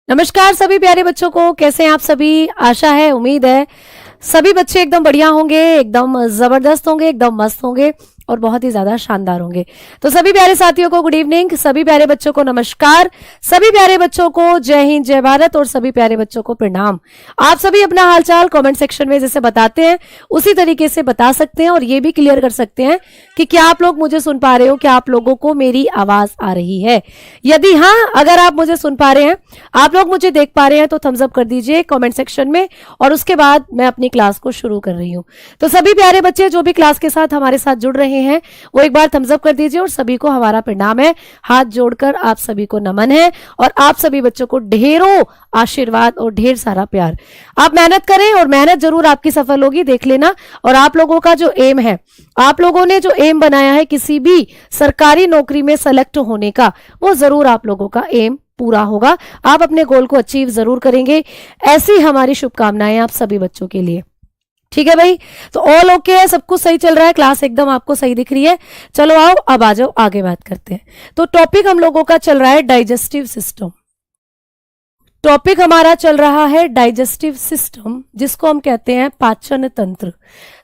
नमस्कार सभी प्यारे बच्चों को, कैसे हैं आप सभी। आशा है, उम्मीद है सभी बच्चे एकदम बढ़िया होंगे, एकदम जबरदस्त होंगे, एकदम मस्त होंगे और बहुत ही ज्यादा शानदार होंगे। तो सभी प्यारे साथियों को गुड इवनिंग, सभी प्यारे बच्चों को नमस्कार, सभी प्यारे बच्चों को जय हिंद जय भारत और सभी प्यारे बच्चों को प्रणाम। आप सभी अपना हालचाल कमेंट सेक्शन में जैसे बताते हैं उसी तरीके से बता सकते हैं और ये भी क्लियर कर सकते हैं कि क्या आप लोग मुझे सुन पा रहे हो, क्या आप लोगों को मेरी आवाज आ रही है। यदि हाँ, अगर आप मुझे सुन पा रहे हैं, आप लोग मुझे देख पा रहे हैं तो थम्स अप कर दीजिए कमेंट सेक्शन में और उसके बाद मैं अपनी क्लास को शुरू कर रही हूँ। तो सभी प्यारे बच्चे जो भी क्लास के साथ हमारे साथ जुड़ रहे हैं वो एक बार थम्स अप कर दीजिए और सभी को हमारा प्रणाम है, हाथ जोड़कर आप सभी को नमन है और आप सभी बच्चों को ढेरों आशीर्वाद और ढेर सारा प्यार। आप मेहनत करें और मेहनत जरूर आपकी सफल होगी, देख लेना। और आप लोगों का जो एम है, आप लोगों ने जो एम बनाया है किसी भी सरकारी नौकरी में सेलेक्ट होने का, वो जरूर आप लोगों का एम पूरा होगा। आप अपने गोल को अचीव जरूर करेंगे, ऐसी हमारी शुभकामनाएं आप सभी बच्चों के लिए। ठीक है भाई, तो ऑल ओके है, सब कुछ सही चल रहा है, क्लास एकदम आपको सही दिख रही है। चलो आओ, अब आ जाओ, आगे बात करते हैं। तो टॉपिक हम लोगों का चल रहा है डाइजेस्टिव सिस्टम। टॉपिक हमारा चल रहा है डाइजेस्टिव सिस्टम, जिसको हम कहते हैं पाचन तंत्र।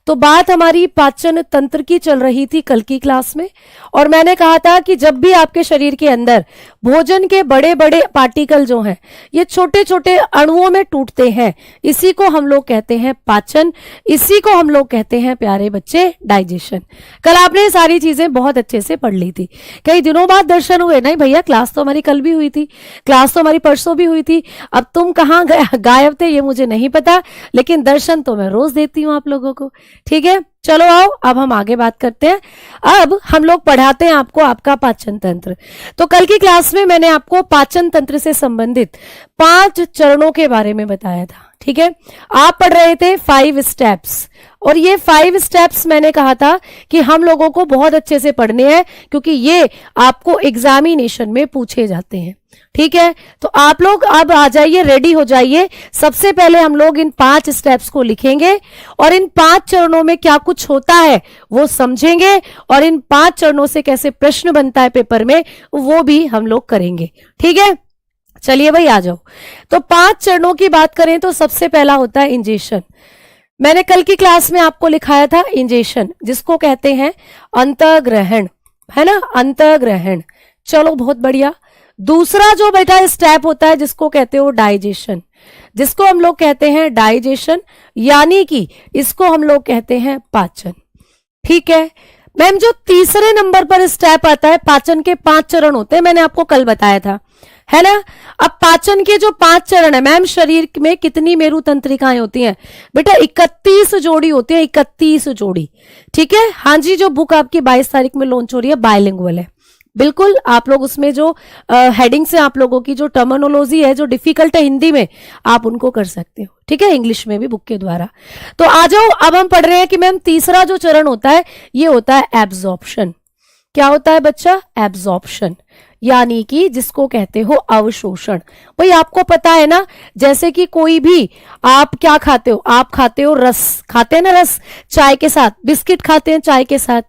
तो बात हमारी पाचन तंत्र की चल रही थी कल की क्लास में, और मैंने कहा था कि जब भी आपके शरीर के अंदर भोजन के बड़े बड़े पार्टिकल जो हैं ये छोटे छोटे अणुओं में टूटते हैं, इसी को हम लोग कहते हैं पाचन, इसी को हम लोग कहते हैं प्यारे बच्चे डाइजेशन। कल आपने सारी चीजें बहुत अच्छे से पढ़ ली थी। कई दिनों बाद दर्शन हुए। नहीं भैया, क्लास तो हमारी कल भी हुई थी, क्लास तो हमारी परसों भी हुई थी। अब तुम कहाँ गायब थे ये मुझे नहीं पता, लेकिन दर्शन तो मैं रोज देती हूँ आप लोगों को। ठीक है, चलो आओ, अब हम आगे बात करते हैं। अब हम लोग पढ़ाते हैं आपको आपका पाचन तंत्र। तो कल की क्लास में मैंने आपको पाचन तंत्र से संबंधित 5 चरणों के बारे में बताया था। ठीक है, आप पढ़ रहे थे 5 स्टेप्स, और ये 5 स्टेप्स मैंने कहा था कि हम लोगों को बहुत अच्छे से पढ़ने हैं, क्योंकि ये आपको एग्जामिनेशन में पूछे जाते हैं। ठीक है, तो आप लोग अब आ जाइए, रेडी हो जाइए। सबसे पहले हम लोग इन 5 स्टेप्स को लिखेंगे और इन 5 चरणों में क्या कुछ होता है वो समझेंगे, और इन 5 चरणों से कैसे प्रश्न बनता है पेपर में वो भी हम लोग करेंगे। ठीक है, चलिए भाई आ जाओ। तो 5 चरणों की बात करें तो सबसे पहला होता है इंजेशन। मैंने कल की क्लास में आपको लिखाया था इंजेशन, जिसको कहते हैं अंतःग्रहण, है ना, अंतःग्रहण। चलो बहुत बढ़िया। दूसरा जो बेटा स्टेप होता है जिसको कहते हो डाइजेशन, जिसको हम लोग कहते हैं डाइजेशन, यानी कि इसको हम लोग कहते हैं पाचन। ठीक है मैम, जो तीसरे नंबर पर स्टेप आता है, पाचन के 5 चरण होते हैं, मैंने आपको कल बताया था, है ना। अब पाचन के जो 5 चरण है, मैम शरीर में कितनी मेरु तंत्रिकाएं होती हैं बेटा? 31 जोड़ी होती है, 31 जोड़ी। ठीक है, हाँ जी, जो बुक आपकी 22 तारीख में लॉन्च हो रही है बायलिंगुअल है, बिल्कुल। आप लोग उसमें जो हेडिंग से आप लोगों की जो टर्मिनोलॉजी है, जो डिफिकल्ट है हिंदी में, आप उनको कर सकते हो। ठीक है, इंग्लिश में भी बुक के द्वारा। तो आ जाओ, अब हम पढ़ रहे हैं कि मैम तीसरा जो चरण होता है ये होता है एब्जॉर्प्शन। क्या होता है बच्चा? एब्जॉर्प्शन, यानी कि जिसको कहते हो अवशोषण। भाई आपको पता है ना, जैसे कि कोई भी, आप क्या खाते हो? आप खाते हो रस, खाते हैं ना रस चाय के साथ, बिस्किट खाते हैं चाय के साथ।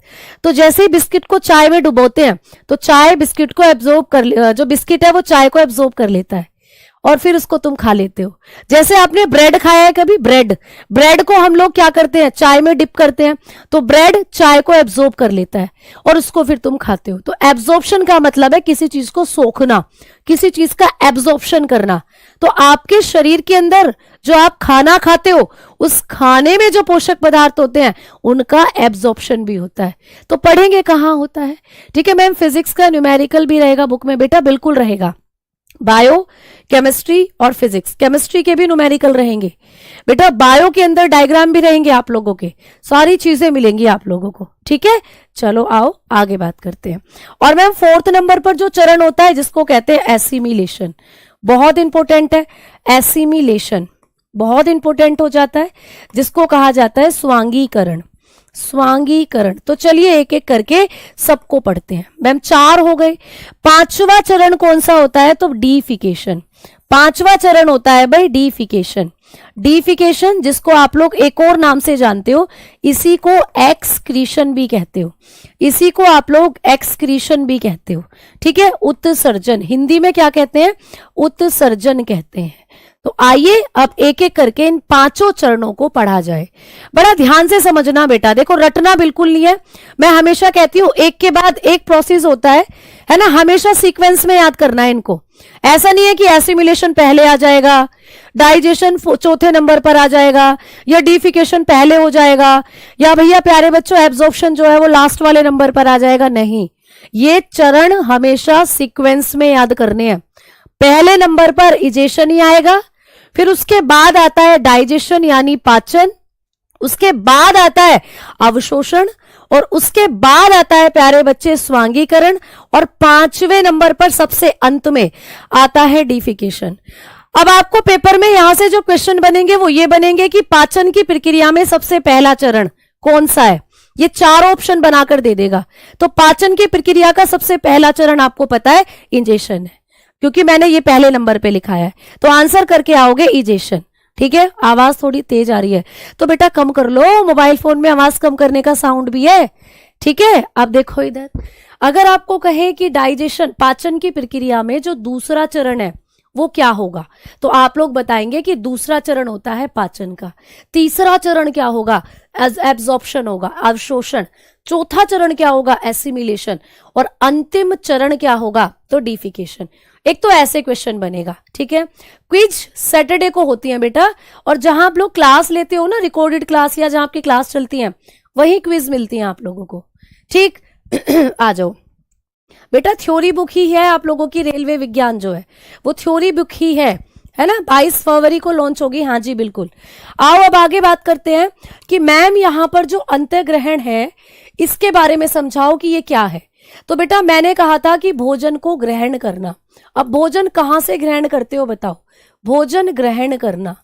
तो जैसे ही बिस्किट को चाय में डुबोते हैं तो चाय बिस्किट को एब्जॉर्ब कर, जो बिस्किट है वो चाय को एब्जॉर्ब कर लेता है और फिर उसको तुम खा लेते हो। जैसे आपने ब्रेड खाया है कभी? ब्रेड को हम लोग क्या करते हैं? चाय में डिप करते हैं, तो ब्रेड चाय को एब्जॉर्ब कर लेता है और उसको फिर तुम खाते हो। तो एब्जॉर्प्शन का मतलब है किसी चीज को सोखना, किसी चीज का एब्जॉर्प्शन करना। तो आपके शरीर के अंदर जो आप खाना खाते हो, उस खाने में जो पोषक पदार्थ होते हैं उनका एब्जॉर्प्शन भी होता है। तो पढ़ेंगे कहाँ होता है? ठीक है मैम, फिजिक्स का न्यूमेरिकल भी रहेगा बुक में बेटा, बिल्कुल रहेगा। बायो, केमिस्ट्री और फिजिक्स, केमिस्ट्री के भी न्यूमेरिकल रहेंगे बेटा। बायो के अंदर डायग्राम भी रहेंगे आप लोगों के, सारी चीजें मिलेंगी आप लोगों को। ठीक है, चलो आओ आगे बात करते हैं। और मैम 4th नंबर पर जो चरण होता है जिसको कहते हैं एसिमिलेशन, बहुत इंपॉर्टेंट है। एसिमिलेशन बहुत इंपॉर्टेंट हो जाता है, जिसको कहा जाता है स्वांगीकरण। स्वांगीकरण, तो चलिए एक एक करके सबको पढ़ते हैं। मैम 4 हो गए। 5वां चरण कौन सा होता है? तो डीफिकेशन। पांचवा चरण होता है भाई डीफिकेशन। डीफिकेशन जिसको आप लोग एक और नाम से जानते हो, इसी को एक्सक्रीशन भी कहते हो, इसी को आप लोग एक्सक्रीशन भी कहते हो, ठीक है। उत्सर्जन हिंदी में क्या कहते हैं, उत्सर्जन कहते हैं। तो आइए अब एक एक करके इन पांचों चरणों को पढ़ा जाए। बड़ा ध्यान से समझना बेटा, देखो रटना बिल्कुल नहीं है। मैं हमेशा कहती हूं एक के बाद एक प्रोसेस होता है ना, हमेशा सीक्वेंस में याद करना है इनको। ऐसा नहीं है कि एसिमिलेशन पहले आ जाएगा, डाइजेशन चौथे नंबर पर आ जाएगा, या डिफिकेशन पहले हो जाएगा, या भैया प्यारे बच्चों एब्जॉर्प्शन जो है वो लास्ट वाले नंबर पर आ जाएगा। नहीं, ये चरण हमेशा सीक्वेंस में याद करने हैं। पहले नंबर पर इजेशन ही आएगा, फिर उसके बाद आता है डाइजेशन यानी पाचन, उसके बाद आता है अवशोषण, और उसके बाद आता है प्यारे बच्चे स्वांगीकरण, और पांचवें नंबर पर सबसे अंत में आता है डिफिकेशन। अब आपको पेपर में यहां से जो क्वेश्चन बनेंगे वो ये बनेंगे कि पाचन की प्रक्रिया में सबसे पहला चरण कौन सा है, ये चार ऑप्शन बनाकर दे देगा। तो पाचन की प्रक्रिया का सबसे पहला चरण आपको पता है इंजेशन है, क्योंकि मैंने ये पहले नंबर पे लिखा है। तो आंसर करके आओगे इजेशन, ठीक है। आवाज थोड़ी तेज आ रही है तो बेटा कम कर लो, मोबाइल फोन में आवाज कम करने का साउंड भी है, ठीक है। अब देखो इधर, अगर आपको कहे कि डाइजेशन पाचन की प्रक्रिया में जो दूसरा चरण है वो क्या होगा, तो आप लोग बताएंगे कि दूसरा चरण होता है पाचन का, तीसरा चरण क्या होगा, एब्जॉर्प्शन होगा, अवशोषण, चौथा चरण क्या होगा, एसिमिलेशन, और अंतिम चरण क्या होगा, तो डिफिकेशन। एक तो ऐसे क्वेश्चन बनेगा, ठीक है। क्विज सैटरडे को होती है बेटा, और जहां आप लोग क्लास लेते हो ना, रिकॉर्डेड क्लास या जहां आपकी क्लास चलती है, वही क्विज मिलती है आप लोगों को, ठीक। आ जाओ बेटा, थ्योरी बुक ही है आप लोगों की, रेलवे विज्ञान जो है वो थ्योरी बुक ही है ना। 22 फरवरी को लॉन्च होगी, हाँ जी बिल्कुल। आओ अब आगे बात करते हैं कि मैम यहां पर जो अंतःग्रहण है इसके बारे में समझाओ कि ये क्या है। तो बेटा मैंने कहा था कि भोजन को ग्रहण करना। अब भोजन कहां से ग्रहण करते हो बताओ, भोजन ग्रहण करना,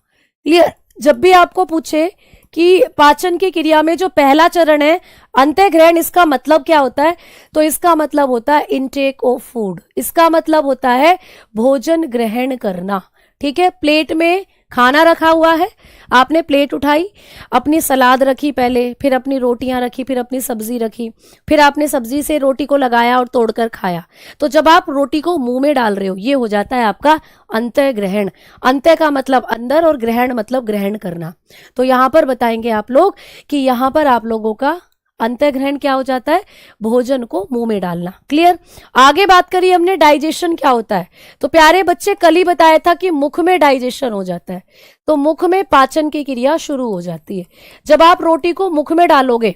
क्लियर। जब भी आपको पूछे कि पाचन की क्रिया में जो पहला चरण है अंतःग्रहण, इसका मतलब क्या होता है, तो इसका मतलब होता है इनटेक ऑफ फूड, इसका मतलब होता है भोजन ग्रहण करना, ठीक है। प्लेट में खाना रखा हुआ है, आपने प्लेट उठाई, अपनी सलाद रखी पहले, फिर अपनी रोटियां रखी, फिर अपनी सब्जी रखी, फिर आपने सब्जी से रोटी को लगाया और तोड़कर खाया। तो जब आप रोटी को मुंह में डाल रहे हो ये हो जाता है आपका अंतःग्रहण। अंतः का मतलब अंदर और ग्रहण मतलब ग्रहण करना। तो यहां पर बताएंगे आप लोग कि यहां पर आप लोगों का अंतःग्रहण क्या हो जाता है, भोजन को मुंह में डालना, क्लियर। आगे बात करी हमने डाइजेशन क्या होता है, तो प्यारे बच्चे कल ही बताया था कि मुख में डाइजेशन हो जाता है, तो मुख में पाचन की क्रिया शुरू हो जाती है। जब आप रोटी को मुख में डालोगे,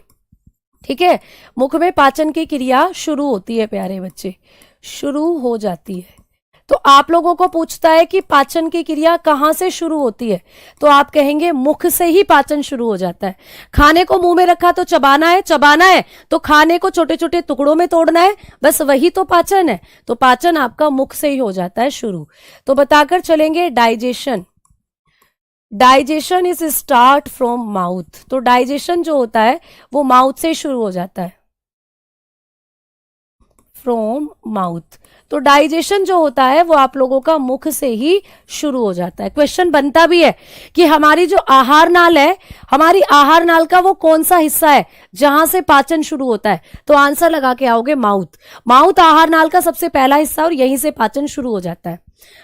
ठीक है, मुख में पाचन की क्रिया शुरू होती है प्यारे बच्चे, शुरू हो जाती है। तो आप लोगों को पूछता है कि पाचन की क्रिया कहां से शुरू होती है, तो आप कहेंगे मुख से ही पाचन शुरू हो जाता है। खाने को मुंह में रखा तो चबाना है, चबाना है तो खाने को छोटे छोटे टुकड़ों में तोड़ना है, बस वही तो पाचन है। तो पाचन आपका मुख से ही हो जाता है शुरू। तो बताकर चलेंगे digestion, digestion is start from mouth. तो डाइजेशन जो होता है वो माउथ से शुरू हो जाता है, फ्रॉम माउथ। तो डाइजेशन जो होता है वो आप लोगों का मुख से ही शुरू हो जाता है। क्वेश्चन बनता भी है कि हमारी जो आहार नाल है, हमारी आहार नाल का वो कौन सा हिस्सा है जहां से पाचन शुरू होता है, तो आंसर लगा के आओगे माउथ। माउथ आहार नाल का सबसे पहला हिस्सा और यहीं से पाचन शुरू हो जाता है।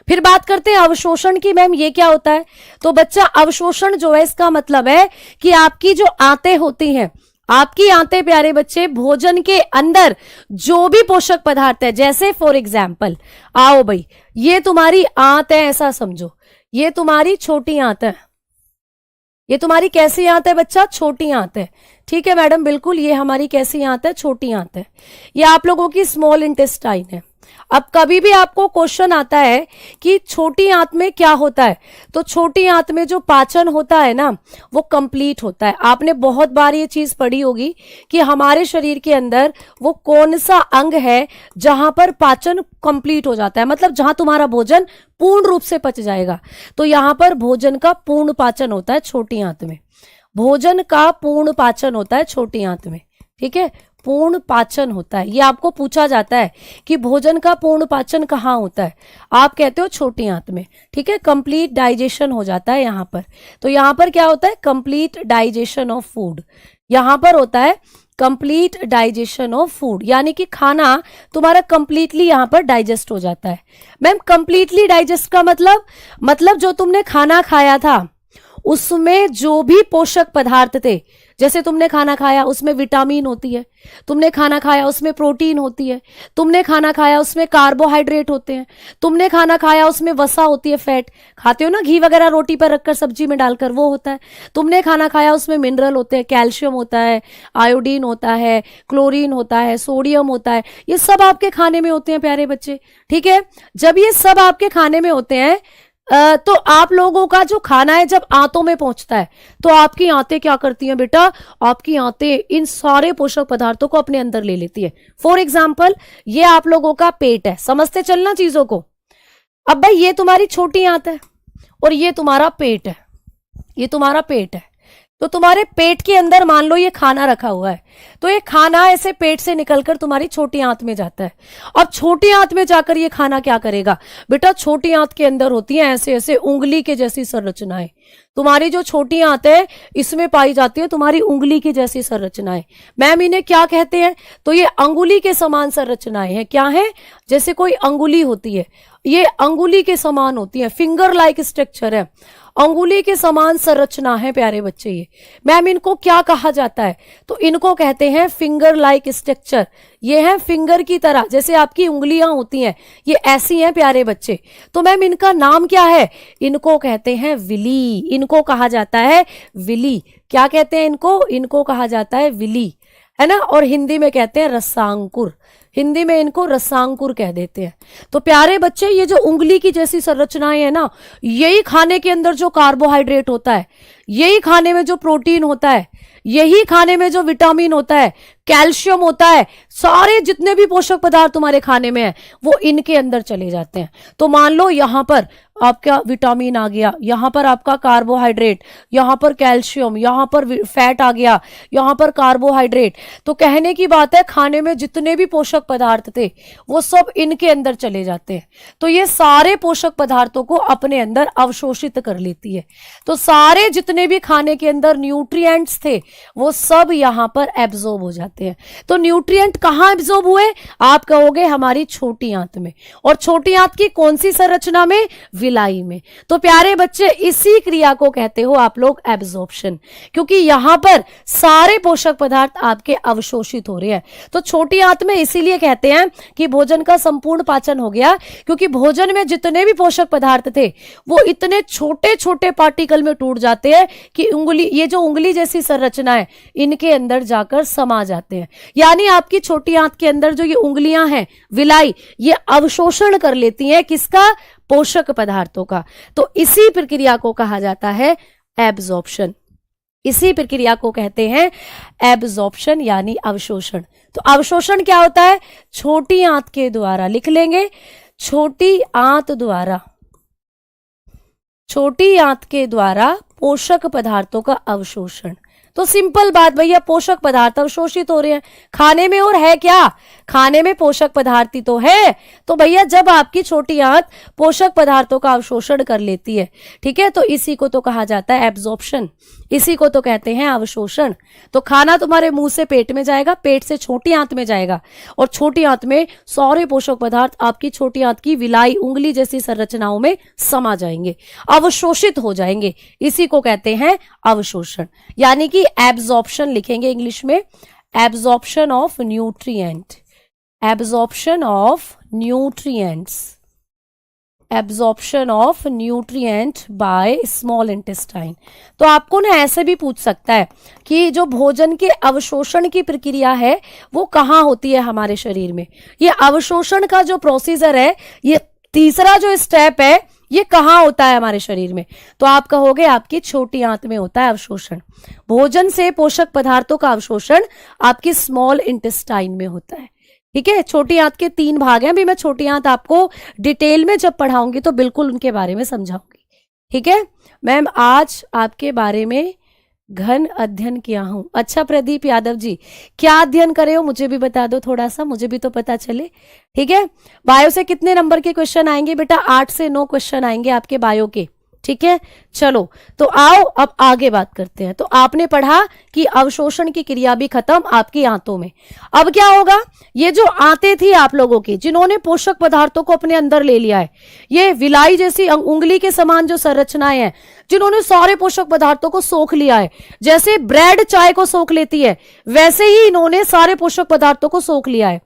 फिर बात करते हैं अवशोषण की। मैम ये क्या होता है, तो बच्चा अवशोषण जो है इसका मतलब है कि आपकी जो आंतें होती हैं, आपकी आंतें प्यारे बच्चे भोजन के अंदर जो भी पोषक पदार्थ है, जैसे फॉर एग्जाम्पल आओ भाई ये तुम्हारी आंत है, ऐसा समझो, ये तुम्हारी छोटी आंत है, ये तुम्हारी कैसी आंत है बच्चा, छोटी आंत है, ठीक है मैडम बिल्कुल। ये हमारी कैसी आंत है, छोटी आंत है। ये आप लोगों की स्मॉल इंटेस्टाइन है। अब कभी भी आपको क्वेश्चन आता है कि छोटी आंत में क्या होता है, तो छोटी आंत में जो पाचन होता है ना वो कंप्लीट होता है। आपने बहुत बार ये चीज पढ़ी होगी कि हमारे शरीर के अंदर वो कौन सा अंग है जहां पर पाचन कंप्लीट हो जाता है, मतलब जहां तुम्हारा भोजन पूर्ण रूप से पच जाएगा। तो यहां पर भोजन का पूर्ण पाचन होता है छोटी आंत में, भोजन का पूर्ण पाचन होता है छोटी आंत में, ठीक है, पूर्ण पाचन होता है। ये आपको पूछा जाता है कि भोजन का पूर्ण पाचन कहाँ होता है, आप कहते हो छोटी आंत में, ठीक है। कंप्लीट डाइजेशन हो जाता है यहाँ पर। तो यहाँ पर क्या होता है, कंप्लीट डाइजेशन ऑफ फूड, यहाँ पर होता है कंप्लीट डाइजेशन ऑफ फूड, यानी कि खाना तुम्हारा कंप्लीटली यहाँ पर डाइजेस्ट हो जाता है। मैम कंप्लीटली डाइजेस्ट का मतलब जो तुमने खाना खाया था उसमें जो भी पोषक पदार्थ थे, जैसे तुमने खाना खाया उसमें विटामिन होती है, तुमने खाना खाया उसमें प्रोटीन होती है, तुमने खाना खाया उसमें कार्बोहाइड्रेट होते हैं, तुमने खाना खाया उसमें वसा होती है, फैट खाते हो ना घी वगैरह रोटी पर रखकर सब्जी में डालकर, वो होता है। तुमने खाना खाया उसमें मिनरल होते हैं, कैल्शियम होता है, आयोडीन होता है, क्लोरीन होता है, सोडियम होता है, ये सब आपके खाने में होते हैं प्यारे बच्चे, ठीक है। जब ये सब आपके खाने में होते हैं तो आप लोगों का जो खाना है जब आंतों में पहुंचता है तो आपकी आंतें क्या करती हैं बेटा, आपकी आंतें इन सारे पोषक पदार्थों को अपने अंदर ले लेती है। फॉर एग्जाम्पल ये आप लोगों का पेट है, समझते चलना चीजों को। अब भाई ये तुम्हारी छोटी आंत है और ये तुम्हारा पेट है, ये तुम्हारा पेट है। तो तुम्हारे पेट के अंदर मान लो ये खाना रखा हुआ है, तो ये खाना ऐसे पेट से निकलकर तुम्हारी छोटी आंत में जाता है। अब छोटी आंत में जाकर ये खाना क्या करेगा बेटा, छोटी आंत के अंदर होती है ऐसे ऐसे उंगली के जैसी संरचनाएं। तुम्हारी जो छोटी आंत है इसमें पाई जाती है तुम्हारी उंगली की जैसी संरचनाएं। मैम इन्हें क्या कहते हैं, तो ये अंगुली के समान संरचनाएं हैं। क्या है, जैसे कोई अंगुली होती है, ये अंगुली के समान होती है, फिंगर लाइक स्ट्रक्चर है, अंगुली के समान संरचना है प्यारे बच्चे। ये मैम इनको क्या कहा जाता है, तो इनको कहते हैं फिंगर लाइक स्ट्रक्चर। ये है फिंगर की तरह, जैसे आपकी उंगलियां होती हैं ये ऐसी हैं प्यारे बच्चे। तो मैम इनका नाम क्या है, इनको कहते हैं विली, इनको कहा जाता है विली। क्या कहते हैं इनको, इनको कहा जाता है विली, है ना। और हिंदी में कहते हैं रसांकुर, हिंदी में इनको रसांकुर कह देते हैं। तो प्यारे बच्चे ये जो उंगली की जैसी संरचनाएं है ना, यही खाने के अंदर जो कार्बोहाइड्रेट होता है, यही खाने में जो प्रोटीन होता है, यही खाने में जो विटामिन होता है, कैल्शियम होता है, सारे जितने भी पोषक पदार्थ तुम्हारे खाने में है वो इनके अंदर चले जाते हैं। तो मान लो यहां पर आपका विटामिन आ गया, यहां पर आपका कार्बोहाइड्रेट, यहां पर कैल्शियम, यहां पर फैट आ गया, यहां पर कार्बोहाइड्रेट। तो कहने की बात है खाने में जितने भी पोषक पदार्थ थे वो सब इनके अंदर चले जाते हैं। तो ये सारे पोषक पदार्थों को अपने अंदर अवशोषित कर लेती है। तो सारे जितने भी खाने के अंदर न्यूट्रिएंट्स थे वो सब यहां पर एब्जॉर्ब हो जाते हैं। तो न्यूट्रिएंट कहां एब्जॉर्ब हुए, आप कहोगे हमारी छोटी आंत में, और छोटी आंत की कौन सी संरचना में, विलाई में। तो प्यारे बच्चे इसी क्रिया को कहते हो आप लोग एब्जॉर्प्शन, क्योंकि यहां पर सारे पोषक पदार्थ आपके अवशोषित हो रहे हैं। तो छोटी आंत में इसीलिए कहते हैं कि भोजन का संपूर्ण पाचन हो गया, क्योंकि भोजन में जितने भी पोषक पदार्थ थे वो इतने छोटे छोटे पार्टिकल में टूट जाते हैं कि उंगली, ये जो उंगली जैसी संरचना है इनके अंदर जाकर समा जाते हैं। यानी आपकी छोटी आंत के अंदर जो ये उंगलियां हैं विलाई, ये अवशोषण कर लेती हैं किसका, पोषक पदार्थों का। तो इसी प्रक्रिया को कहा जाता है एब्जॉर्प्शन, इसी प्रक्रिया को कहते हैं एब्जॉर्प्शन यानी अवशोषण। तो अवशोषण क्या होता है, छोटी आंत के द्वारा, लिख लेंगे छोटी आंत द्वारा, छोटी आंत के द्वारा पोषक पदार्थों का अवशोषण। तो सिंपल बात भैया, पोषक पदार्थ अवशोषित हो रहे हैं खाने में, और है क्या, खाने में पोषक पदार्थ ही तो है। तो भैया जब आपकी छोटी आंत पोषक पदार्थों का अवशोषण कर लेती है, ठीक है, तो इसी को तो कहा जाता है एब्जॉर्प्शन, इसी को तो कहते हैं अवशोषण। तो खाना तुम्हारे मुंह से पेट में जाएगा, पेट से छोटी आंत में जाएगा, और छोटी आंत में सारे पोषक पदार्थ आपकी छोटी आंत की विलाई, उंगली जैसी संरचनाओं में समा जाएंगे, अवशोषित हो जाएंगे। इसी को कहते हैं अवशोषण, यानी कि एब्जॉर्प्शन लिखेंगे इंग्लिश में, absorption of nutrient, absorption of nutrients, absorption of nutrient by small intestine. तो आपको ना ऐसे भी पूछ सकता है कि जो भोजन के अवशोषण की प्रक्रिया है वो कहाँ होती है हमारे शरीर में। ये अवशोषण का जो प्रोसीजर है, ये तीसरा जो स्टेप है, ये कहाँ होता है हमारे शरीर में, तो आप कहोगे आपकी छोटी आंत में होता है अवशोषण। भोजन से पोषक पदार्थों का अवशोषण आपकी स्मॉल इंटेस्टाइन में होता है, ठीक है। छोटी आंत के 3 भाग हैं, अभी मैं छोटी आंत आपको डिटेल में जब पढ़ाऊंगी तो बिल्कुल उनके बारे में समझाऊंगी, ठीक है। मैम आज आपके बारे में घन अध्ययन किया हूं। अच्छा प्रदीप यादव जी, क्या अध्ययन करे हो मुझे भी बता दो थोड़ा सा, मुझे भी तो पता चले। ठीक है, बायो से कितने नंबर के क्वेश्चन आएंगे बेटा? 8 से 9 क्वेश्चन आएंगे आपके बायो के। ठीक है, चलो तो आओ अब आगे बात करते हैं। तो आपने पढ़ा कि अवशोषण की क्रिया भी खत्म आपकी आंतों में। अब क्या होगा? ये जो आंतें थी आप लोगों की, जिन्होंने पोषक पदार्थों को अपने अंदर ले लिया है, ये विलाई जैसी उंगली के समान जो संरचनाएं हैं, जिन्होंने सारे पोषक पदार्थों को सोख लिया है, जैसे ब्रेड चाय को सोख लेती है, वैसे ही इन्होंने सारे पोषक पदार्थों को सोख लिया है।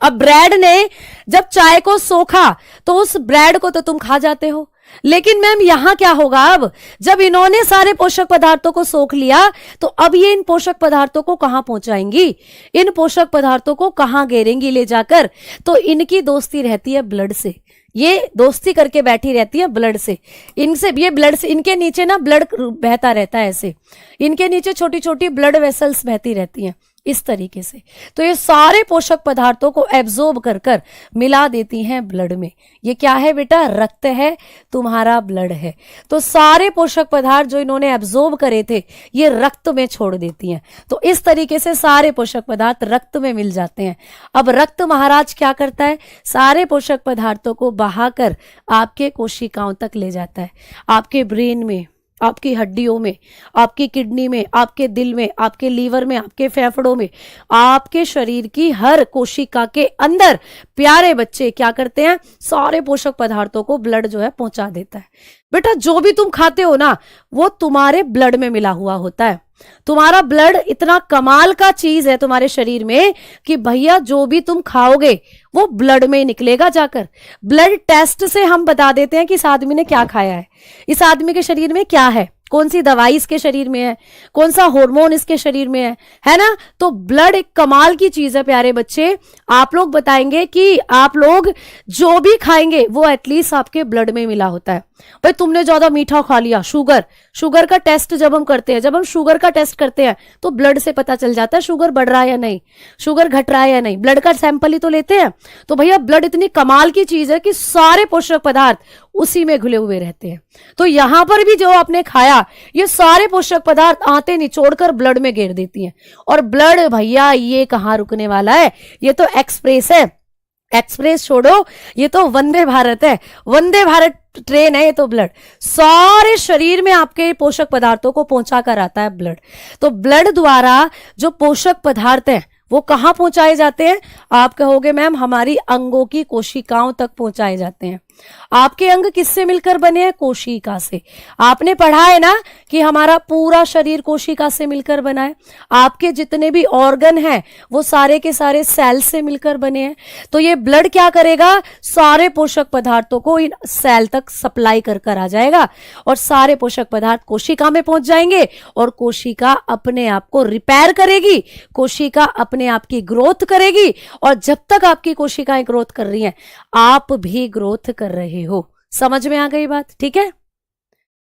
अब ब्रेड ने जब चाय को सोखा तो उस ब्रेड को तो तुम खा जाते हो, लेकिन मैम यहां क्या होगा? अब जब इन्होंने सारे पोषक पदार्थों को सोख लिया तो अब ये इन पोषक पदार्थों को कहां पहुंचाएंगी? इन पोषक पदार्थों को कहां घेरेंगी ले जाकर? तो इनकी दोस्ती रहती है ब्लड से, ये दोस्ती करके बैठी रहती है ब्लड से। इनसे ये ब्लड से, इनके नीचे ना ब्लड बहता रहता है ऐसे, इनके नीचे छोटी छोटी ब्लड वेसल्स बहती रहती हैं इस तरीके से। तो ये सारे पोषक पदार्थों को एब्जॉर्ब कर कर मिला देती हैं ब्लड में। ये क्या है बेटा? रक्त है, तुम्हारा ब्लड है। तो सारे पोषक पदार्थ जो इन्होंने एब्जॉर्ब करे थे ये रक्त में छोड़ देती हैं। तो इस तरीके से सारे पोषक पदार्थ रक्त में मिल जाते हैं। अब रक्त महाराज क्या करता है? सारे पोषक पदार्थों को बहाकर आपके कोशिकाओं तक ले जाता है, आपके ब्रेन में, आपकी हड्डियों में, आपकी किडनी में, आपके दिल में, आपके लीवर में, आपके फेफड़ों में, आपके शरीर की हर कोशिका के अंदर प्यारे बच्चे क्या करते हैं? सारे पोषक पदार्थों को ब्लड जो है पहुंचा देता है। बेटा जो भी तुम खाते हो ना वो तुम्हारे ब्लड में मिला हुआ होता है। तुम्हारा ब्लड इतना कमाल का चीज है तुम्हारे शरीर में कि भैया जो भी तुम खाओगे वो ब्लड में निकलेगा जाकर। ब्लड टेस्ट से हम बता देते हैं कि इस आदमी ने क्या खाया है, इस आदमी के शरीर में क्या है, कौन सी दवाई इसके शरीर में है, कौन सा हार्मोन इसके शरीर में है ना? तो ब्लड एक कमाल की चीज है प्यारे बच्चे। आप लोग बताएंगे कि आप लोग जो भी खाएंगे वो एटलीस्ट आपके ब्लड में मिला होता है। भाई तुमने ज्यादा मीठा खा लिया, शुगर का टेस्ट जब हम करते हैं, जब हम शुगर का टेस्ट करते हैं तो ब्लड से पता चल जाता है शुगर बढ़ रहा है या नहीं, शुगर घट रहा है या नहीं। ब्लड का सैंपल ही तो लेते हैं। तो भैया ब्लड इतनी कमाल की चीज है कि सारे पोषक पदार्थ उसी में घुले हुए रहते हैं। तो यहां पर भी जो आपने खाया ये सारे पोषक पदार्थ आते निचोड़कर ब्लड में घेर देती हैं। और ब्लड भैया ये कहां रुकने वाला है? ये तो एक्सप्रेस है। एक्सप्रेस छोड़ो, ये तो वंदे भारत है, वंदे भारत ट्रेन है। ये तो ब्लड सारे शरीर में आपके पोषक पदार्थों को पहुंचा कर आता है ब्लड। तो ब्लड द्वारा जो पोषक पदार्थ हैं वो कहां पहुंचाए जाते हैं? आप कहोगे मैम हमारी अंगों की कोशिकाओं तक पहुंचाए जाते हैं। आपके अंग किससे मिलकर बने हैं? कोशिका से। आपने पढ़ा है ना कि हमारा पूरा शरीर कोशिका से मिलकर बना है। आपके जितने भी ऑर्गन हैं वो सारे के सारे सेल से मिलकर बने हैं। तो ये ब्लड क्या करेगा? सारे पोषक पदार्थों को इन सेल तक सप्लाई कर कर आ जाएगा और सारे पोषक पदार्थ कोशिका में पहुंच जाएंगे और कोशिका अपने आप को रिपेयर करेगी, कोशिका अपने आप की ग्रोथ करेगी। और जब तक आपकी कोशिकाएं ग्रोथ कर रही हैं आप भी ग्रोथ कर रहे हो। समझ में आ गई बात? ठीक है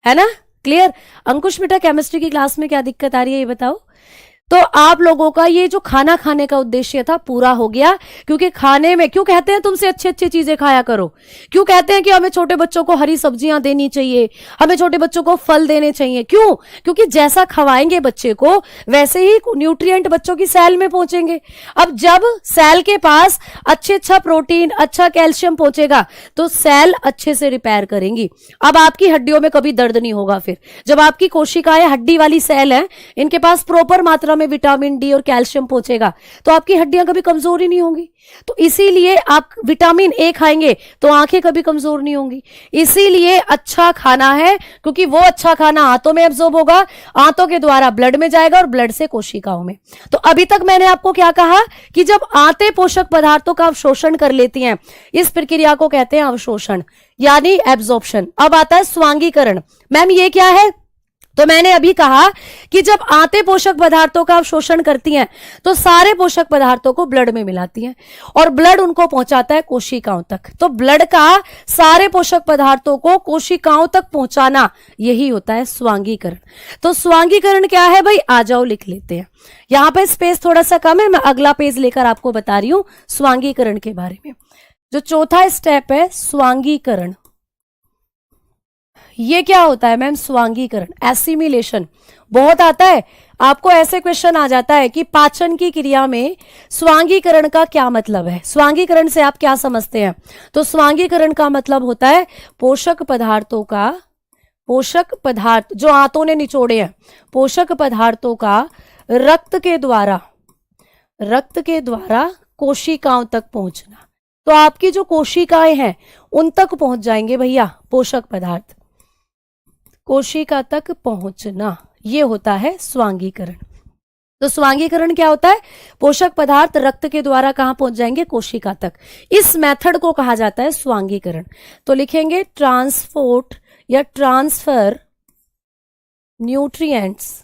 ना? क्लियर? अंकुश बेटा केमिस्ट्री की क्लास में क्या दिक्कत आ रही है ये बताओ। तो आप लोगों का ये जो खाना खाने का उद्देश्य था पूरा हो गया। क्योंकि खाने में क्यों कहते हैं तुमसे अच्छी अच्छी चीजें खाया करो? क्यों कहते हैं कि हमें छोटे बच्चों को हरी सब्जियां देनी चाहिए, हमें छोटे बच्चों को फल देने चाहिए? क्यों? क्योंकि जैसा खवाएंगे बच्चे को वैसे ही न्यूट्रिएंट बच्चों की सेल में पहुंचेंगे। अब जब सेल के पास अच्छा प्रोटीन, अच्छा कैल्शियम पहुंचेगा तो सेल अच्छे से रिपेयर करेंगी। अब आपकी हड्डियों में कभी दर्द नहीं होगा। फिर जब आपकी कोशिकाएं हड्डी वाली सेल है, इनके पास प्रॉपर मात्रा में विटामिन डी और कैल्शियम पहुंचेगा तो आपकी हड्डियां कभी कमजोर ही नहीं होंगी। तो इसीलिए आप विटामिन ए खाएंगे तो आंखें कभी कमजोर नहीं होंगी। इसीलिए अच्छा खाना है, क्योंकि वो अच्छा खाना आंतों में एब्जॉर्ब होगा, आंतों के द्वारा ब्लड में जाएगा और ब्लड से कोशिकाओं में। तो अभी तक मैंने आपको क्या कहा कि जब आंतें पोषक पदार्थों का अवशोषण कर लेती हैं इस प्रक्रिया को कहते हैं अवशोषण यानी एब्जॉर्प्शन। अब आता है स्वांगीकरण। मैम ये क्या है? तो मैंने अभी कहा कि जब आंतें पोषक पदार्थों का अवशोषण करती हैं तो सारे पोषक पदार्थों को ब्लड में मिलाती हैं और ब्लड उनको पहुंचाता है कोशिकाओं तक। तो ब्लड का सारे पोषक पदार्थों को कोशिकाओं तक पहुंचाना यही होता है स्वांगीकरण। तो स्वांगीकरण क्या है भाई? आ जाओ लिख लेते हैं। यहां पे स्पेस थोड़ा सा कम है, मैं अगला पेज लेकर आपको बता रही हूं स्वांगीकरण के बारे में। जो चौथा स्टेप है स्वांगीकरण, ये क्या होता है मैम? स्वांगीकरण, एसिमिलेशन। बहुत आता है आपको, ऐसे क्वेश्चन आ जाता है कि पाचन की क्रिया में स्वांगीकरण का क्या मतलब है, स्वांगीकरण से आप क्या समझते हैं। तो स्वांगीकरण का मतलब होता है पोषक पदार्थों का, पोषक पदार्थ जो आंतों ने निचोड़े हैं, पोषक पदार्थों का रक्त के द्वारा कोशिकाओं तक पहुंचना। तो आपकी जो कोशिकाएं हैं उन तक पहुंच जाएंगे भैया पोषक पदार्थ, कोशिका तक पहुंचना, ये होता है स्वांगीकरण। तो स्वांगीकरण क्या होता है, पोषक पदार्थ रक्त के द्वारा कहां पहुंच जाएंगे, कोशिका तक। इस मेथड को कहा जाता है स्वांगीकरण। तो लिखेंगे ट्रांसपोर्ट या transfer nutrients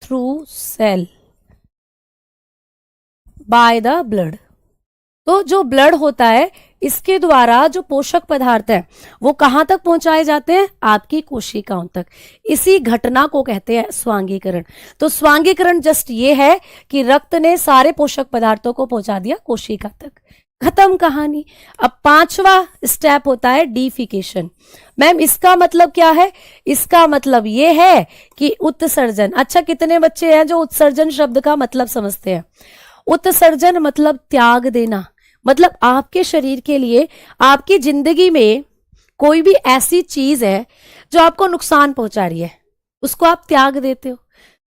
through cell by the blood. तो जो ब्लड होता है इसके द्वारा जो पोषक पदार्थ है वो कहां तक पहुंचाए जाते हैं, आपकी कोशिकाओं तक। इसी घटना को कहते हैं स्वांगीकरण। तो स्वांगीकरण जस्ट ये है कि रक्त ने सारे पोषक पदार्थों को पहुंचा दिया कोशिका तक, खत्म कहानी। अब 5वां स्टेप होता है डीफिकेशन। मैम इसका मतलब क्या है, इसका मतलब ये है कि उत्सर्जन। अच्छा कितने बच्चे हैं जो उत्सर्जन शब्द का मतलब समझते हैं। उत्सर्जन मतलब त्याग देना, मतलब आपके शरीर के लिए, आपकी जिंदगी में कोई भी ऐसी चीज है जो आपको नुकसान पहुंचा रही है, उसको आप त्याग देते हो।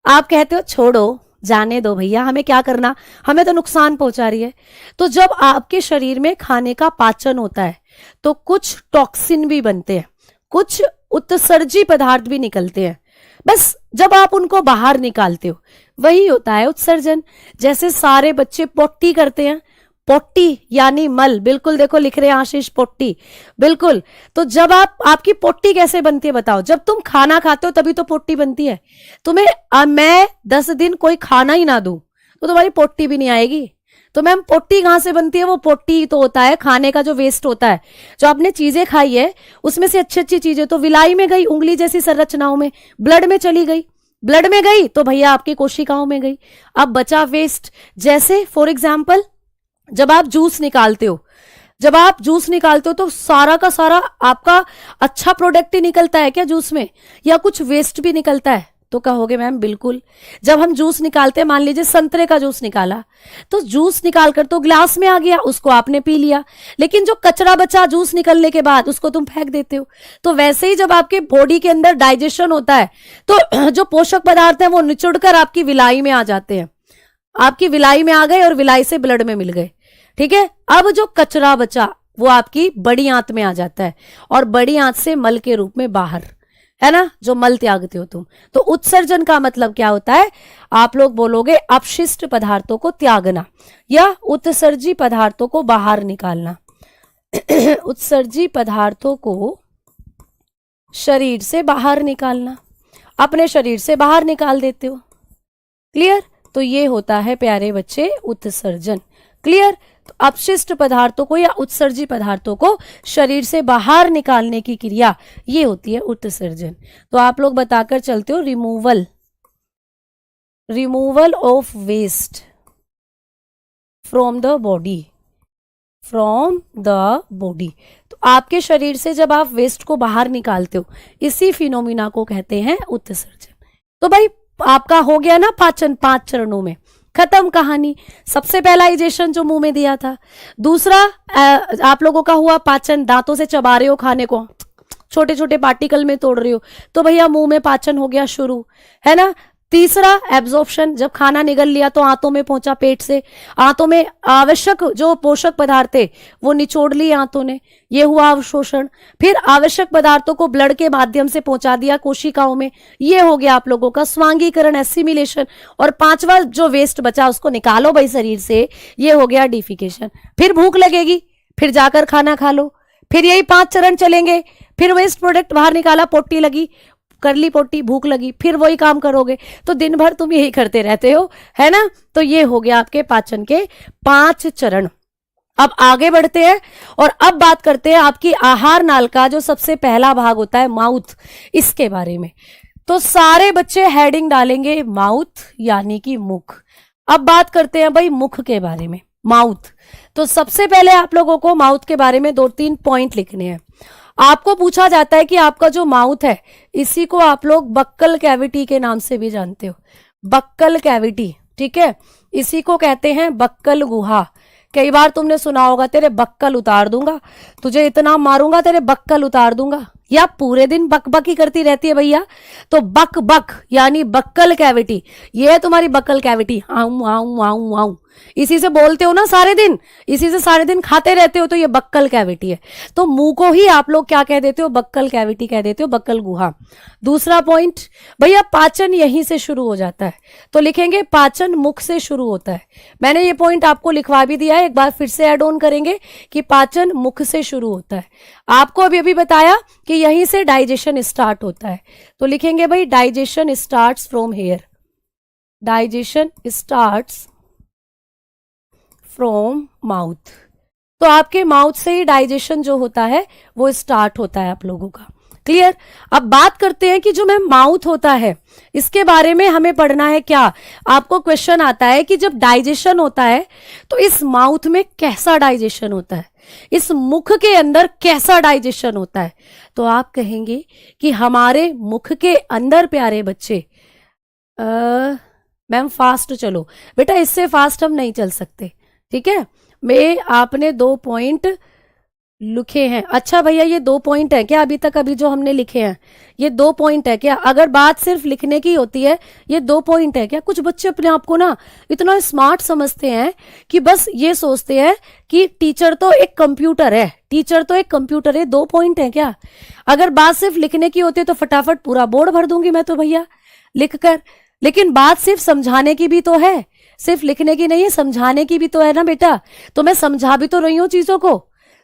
आप कहते हो छोड़ो, जाने दो भैया, हमें क्या करना, हमें तो नुकसान पहुंचा रही है। तो जब आपके शरीर में खाने का पाचन होता है तो कुछ टॉक्सिन भी बनते हैं, कुछ उत्सर्जी पदार्थ भी निकलते हैं। बस जब आप उनको बाहर निकालते हो वही होता है उत्सर्जन। जैसे सारे बच्चे पोटी करते हैं, पोटी यानी मल, बिल्कुल देखो लिख रहे हैं आशीष पोटी, बिल्कुल। तो जब आपकी पोटी कैसे बनती है बताओ, जब तुम खाना खाते हो तभी तो पोटी बनती है। तुम्हें मैं 10 दिन कोई खाना ही ना दूं तो तुम्हारी पोटी भी नहीं आएगी। तो मैम पोटी कहां से बनती है, वो पोटी तो होता है खाने का जो वेस्ट होता है, जो आपने चीजें खाई है उसमें से अच्छी अच्छी चीजें तो विलाई में गई, उंगली जैसी संरचनाओं में, ब्लड में चली गई, ब्लड में गई तो भैया आपकी कोशिकाओं में गई। अब बचा वेस्ट, जैसे फॉर एग्जाम्पल जब आप जूस निकालते हो, तो सारा का सारा आपका अच्छा प्रोडक्ट ही निकलता है क्या जूस में, या कुछ वेस्ट भी निकलता है। तो कहोगे मैम बिल्कुल। जब हम जूस निकालते हैं, मान लीजिए संतरे का जूस निकाला, तो जूस निकालकर तो ग्लास में आ गया, उसको आपने पी लिया, लेकिन जो कचरा बचा जूस निकलने के बाद उसको तुम फेंक देते हो। तो वैसे ही जब आपके बॉडी के अंदर डाइजेशन होता है तो जो पोषक पदार्थ हैं वो निचुड़कर आपकी विलाई में आ जाते हैं, आपकी विलाई में आ गए और विलाई से ब्लड में मिल गए, ठीक है। अब जो कचरा बचा वो आपकी बड़ी आंत में आ जाता है, और बड़ी आंत से मल के रूप में बाहर, है ना, जो मल त्यागते हो तुम। तो उत्सर्जन का मतलब क्या होता है, आप लोग बोलोगे अपशिष्ट पदार्थों को त्यागना या उत्सर्जी पदार्थों को बाहर निकालना। उत्सर्जी पदार्थों को शरीर से बाहर निकालना, अपने शरीर से बाहर निकाल देते हो, क्लियर। तो ये होता है प्यारे बच्चे उत्सर्जन, क्लियर। तो अपशिष्ट पदार्थों को या उत्सर्जी पदार्थों को शरीर से बाहर निकालने की क्रिया ये होती है उत्सर्जन। तो आप लोग बताकर चलते हो removal of waste from the body. तो आपके शरीर से जब आप वेस्ट को बाहर निकालते हो, इसी फिनोमिना को कहते हैं उत्सर्जन। तो भाई आपका हो गया ना पाचन 5 चरणों में, खत्म कहानी। सबसे पहला डाइजेशन जो मुंह में दिया था, दूसरा आप लोगों का हुआ पाचन, दांतों से चबा रहे हो खाने को, छोटे छोटे पार्टिकल में तोड़ रहे हो, तो भैया मुंह में पाचन हो गया शुरू, है ना। तीसरा एब्जॉर्प्शन, जब खाना निगल लिया तो आंतों में पहुंचा, पेट से आंतों में आवश्यक जो पोषक पदार्थ थे वो निचोड़ लिए आंतों ने, ये हुआ अवशोषण। फिर आवश्यक पदार्थों को ब्लड के माध्यम से पहुंचा दिया कोशिकाओं में, ये हो गया आप लोगों का स्वांगीकरण, एसिमिलेशन। और 5वां जो वेस्ट बचा उसको निकालो भाई शरीर से, ये हो गया डिफिकेशन। फिर भूख लगेगी, फिर जाकर खाना खा लो, फिर यही 5 चरण चलेंगे। फिर वेस्ट प्रोडक्ट बाहर निकाला, पोटी लगी, कर ली पोटी, भूख लगी, फिर वही काम करोगे, तो दिन भर तुम यही करते रहते हो, है ना। तो ये हो गया आपके पाचन के 5 चरण। अब आगे बढ़ते हैं और अब बात करते हैं आपकी आहार नाल का जो सबसे पहला भाग होता है माउथ, इसके बारे में। तो सारे बच्चे हेडिंग डालेंगे माउथ यानी कि मुख। अब बात करते हैं भाई मुख के बारे में, माउथ। तो सबसे पहले आप लोगों को माउथ के बारे में 2-3 पॉइंट लिखने हैं। आपको पूछा जाता है कि आपका जो माउथ है इसी को आप लोग बक्कल कैविटी के नाम से भी जानते हो, बक्कल कैविटी, ठीक है, इसी को कहते हैं बक्कल गुहा। कई बार तुमने सुना होगा तेरे बक्कल उतार दूंगा, तुझे इतना मारूंगा तेरे बक्कल उतार दूंगा, या पूरे दिन बक बक ही करती रहती है भैया, तो बक बक यानी बक्कल कैविटी, ये है तुम्हारी बक्कल कैविटी, आऊं आऊं आऊं आऊं, इसी से बोलते हो ना सारे दिन, इसी से सारे दिन खाते रहते हो, तो ये बक्कल कैविटी है। तो मुंह को ही आप लोग क्या कह देते हो, बक्कल कैविटी कह देते हो, बक्कल गुहा। दूसरा पॉइंट भैया, पाचन यहीं से शुरू हो जाता है, तो लिखेंगे पाचन मुख से शुरू होता है। मैंने ये पॉइंट आपको लिखवा भी दिया है, एक बार फिर से ऐड ऑन करेंगे कि पाचन मुख से शुरू होता है। आपको अभी बताया कि यहीं से डाइजेशन स्टार्ट होता है, तो लिखेंगे भाई digestion starts from here, digestion starts from mouth. तो आपके माउथ से ही डाइजेशन जो होता है वो स्टार्ट होता है आप लोगों का। क्लियर? अब बात करते हैं कि जो मैं माउथ होता है इसके बारे में हमें पढ़ना है क्या। आपको क्वेश्चन आता है कि जब डाइजेशन होता है तो इस माउथ में कैसा डाइजेशन होता है, इस मुख के अंदर कैसा डाइजेशन होता है। तो आप कहेंगे कि हमारे मुख के अंदर प्यारे बच्चे, मैम फास्ट चलो बेटा, इससे फास्ट हम नहीं चल सकते, ठीक है। मैं आपने 2 पॉइंट लिखे हैं। अच्छा भैया ये 2 पॉइंट है क्या अभी तक, अभी जो हमने लिखे हैं ये 2 पॉइंट है क्या? अगर बात सिर्फ लिखने की होती है ये 2 पॉइंट है क्या? कुछ बच्चे अपने आप को ना इतना स्मार्ट समझते हैं कि बस ये सोचते हैं कि टीचर तो एक कंप्यूटर है, टीचर तो एक कंप्यूटर है, 2 पॉइंट है क्या? अगर बात सिर्फ लिखने की होती है तो फटाफट पूरा बोर्ड भर दूंगी मैं तो भैया लिखकर, लेकिन बात सिर्फ समझाने की भी तो है, सिर्फ लिखने की नहीं है, समझाने की भी तो है ना बेटा। तो मैं समझा भी तो रही हूँ चीजों को,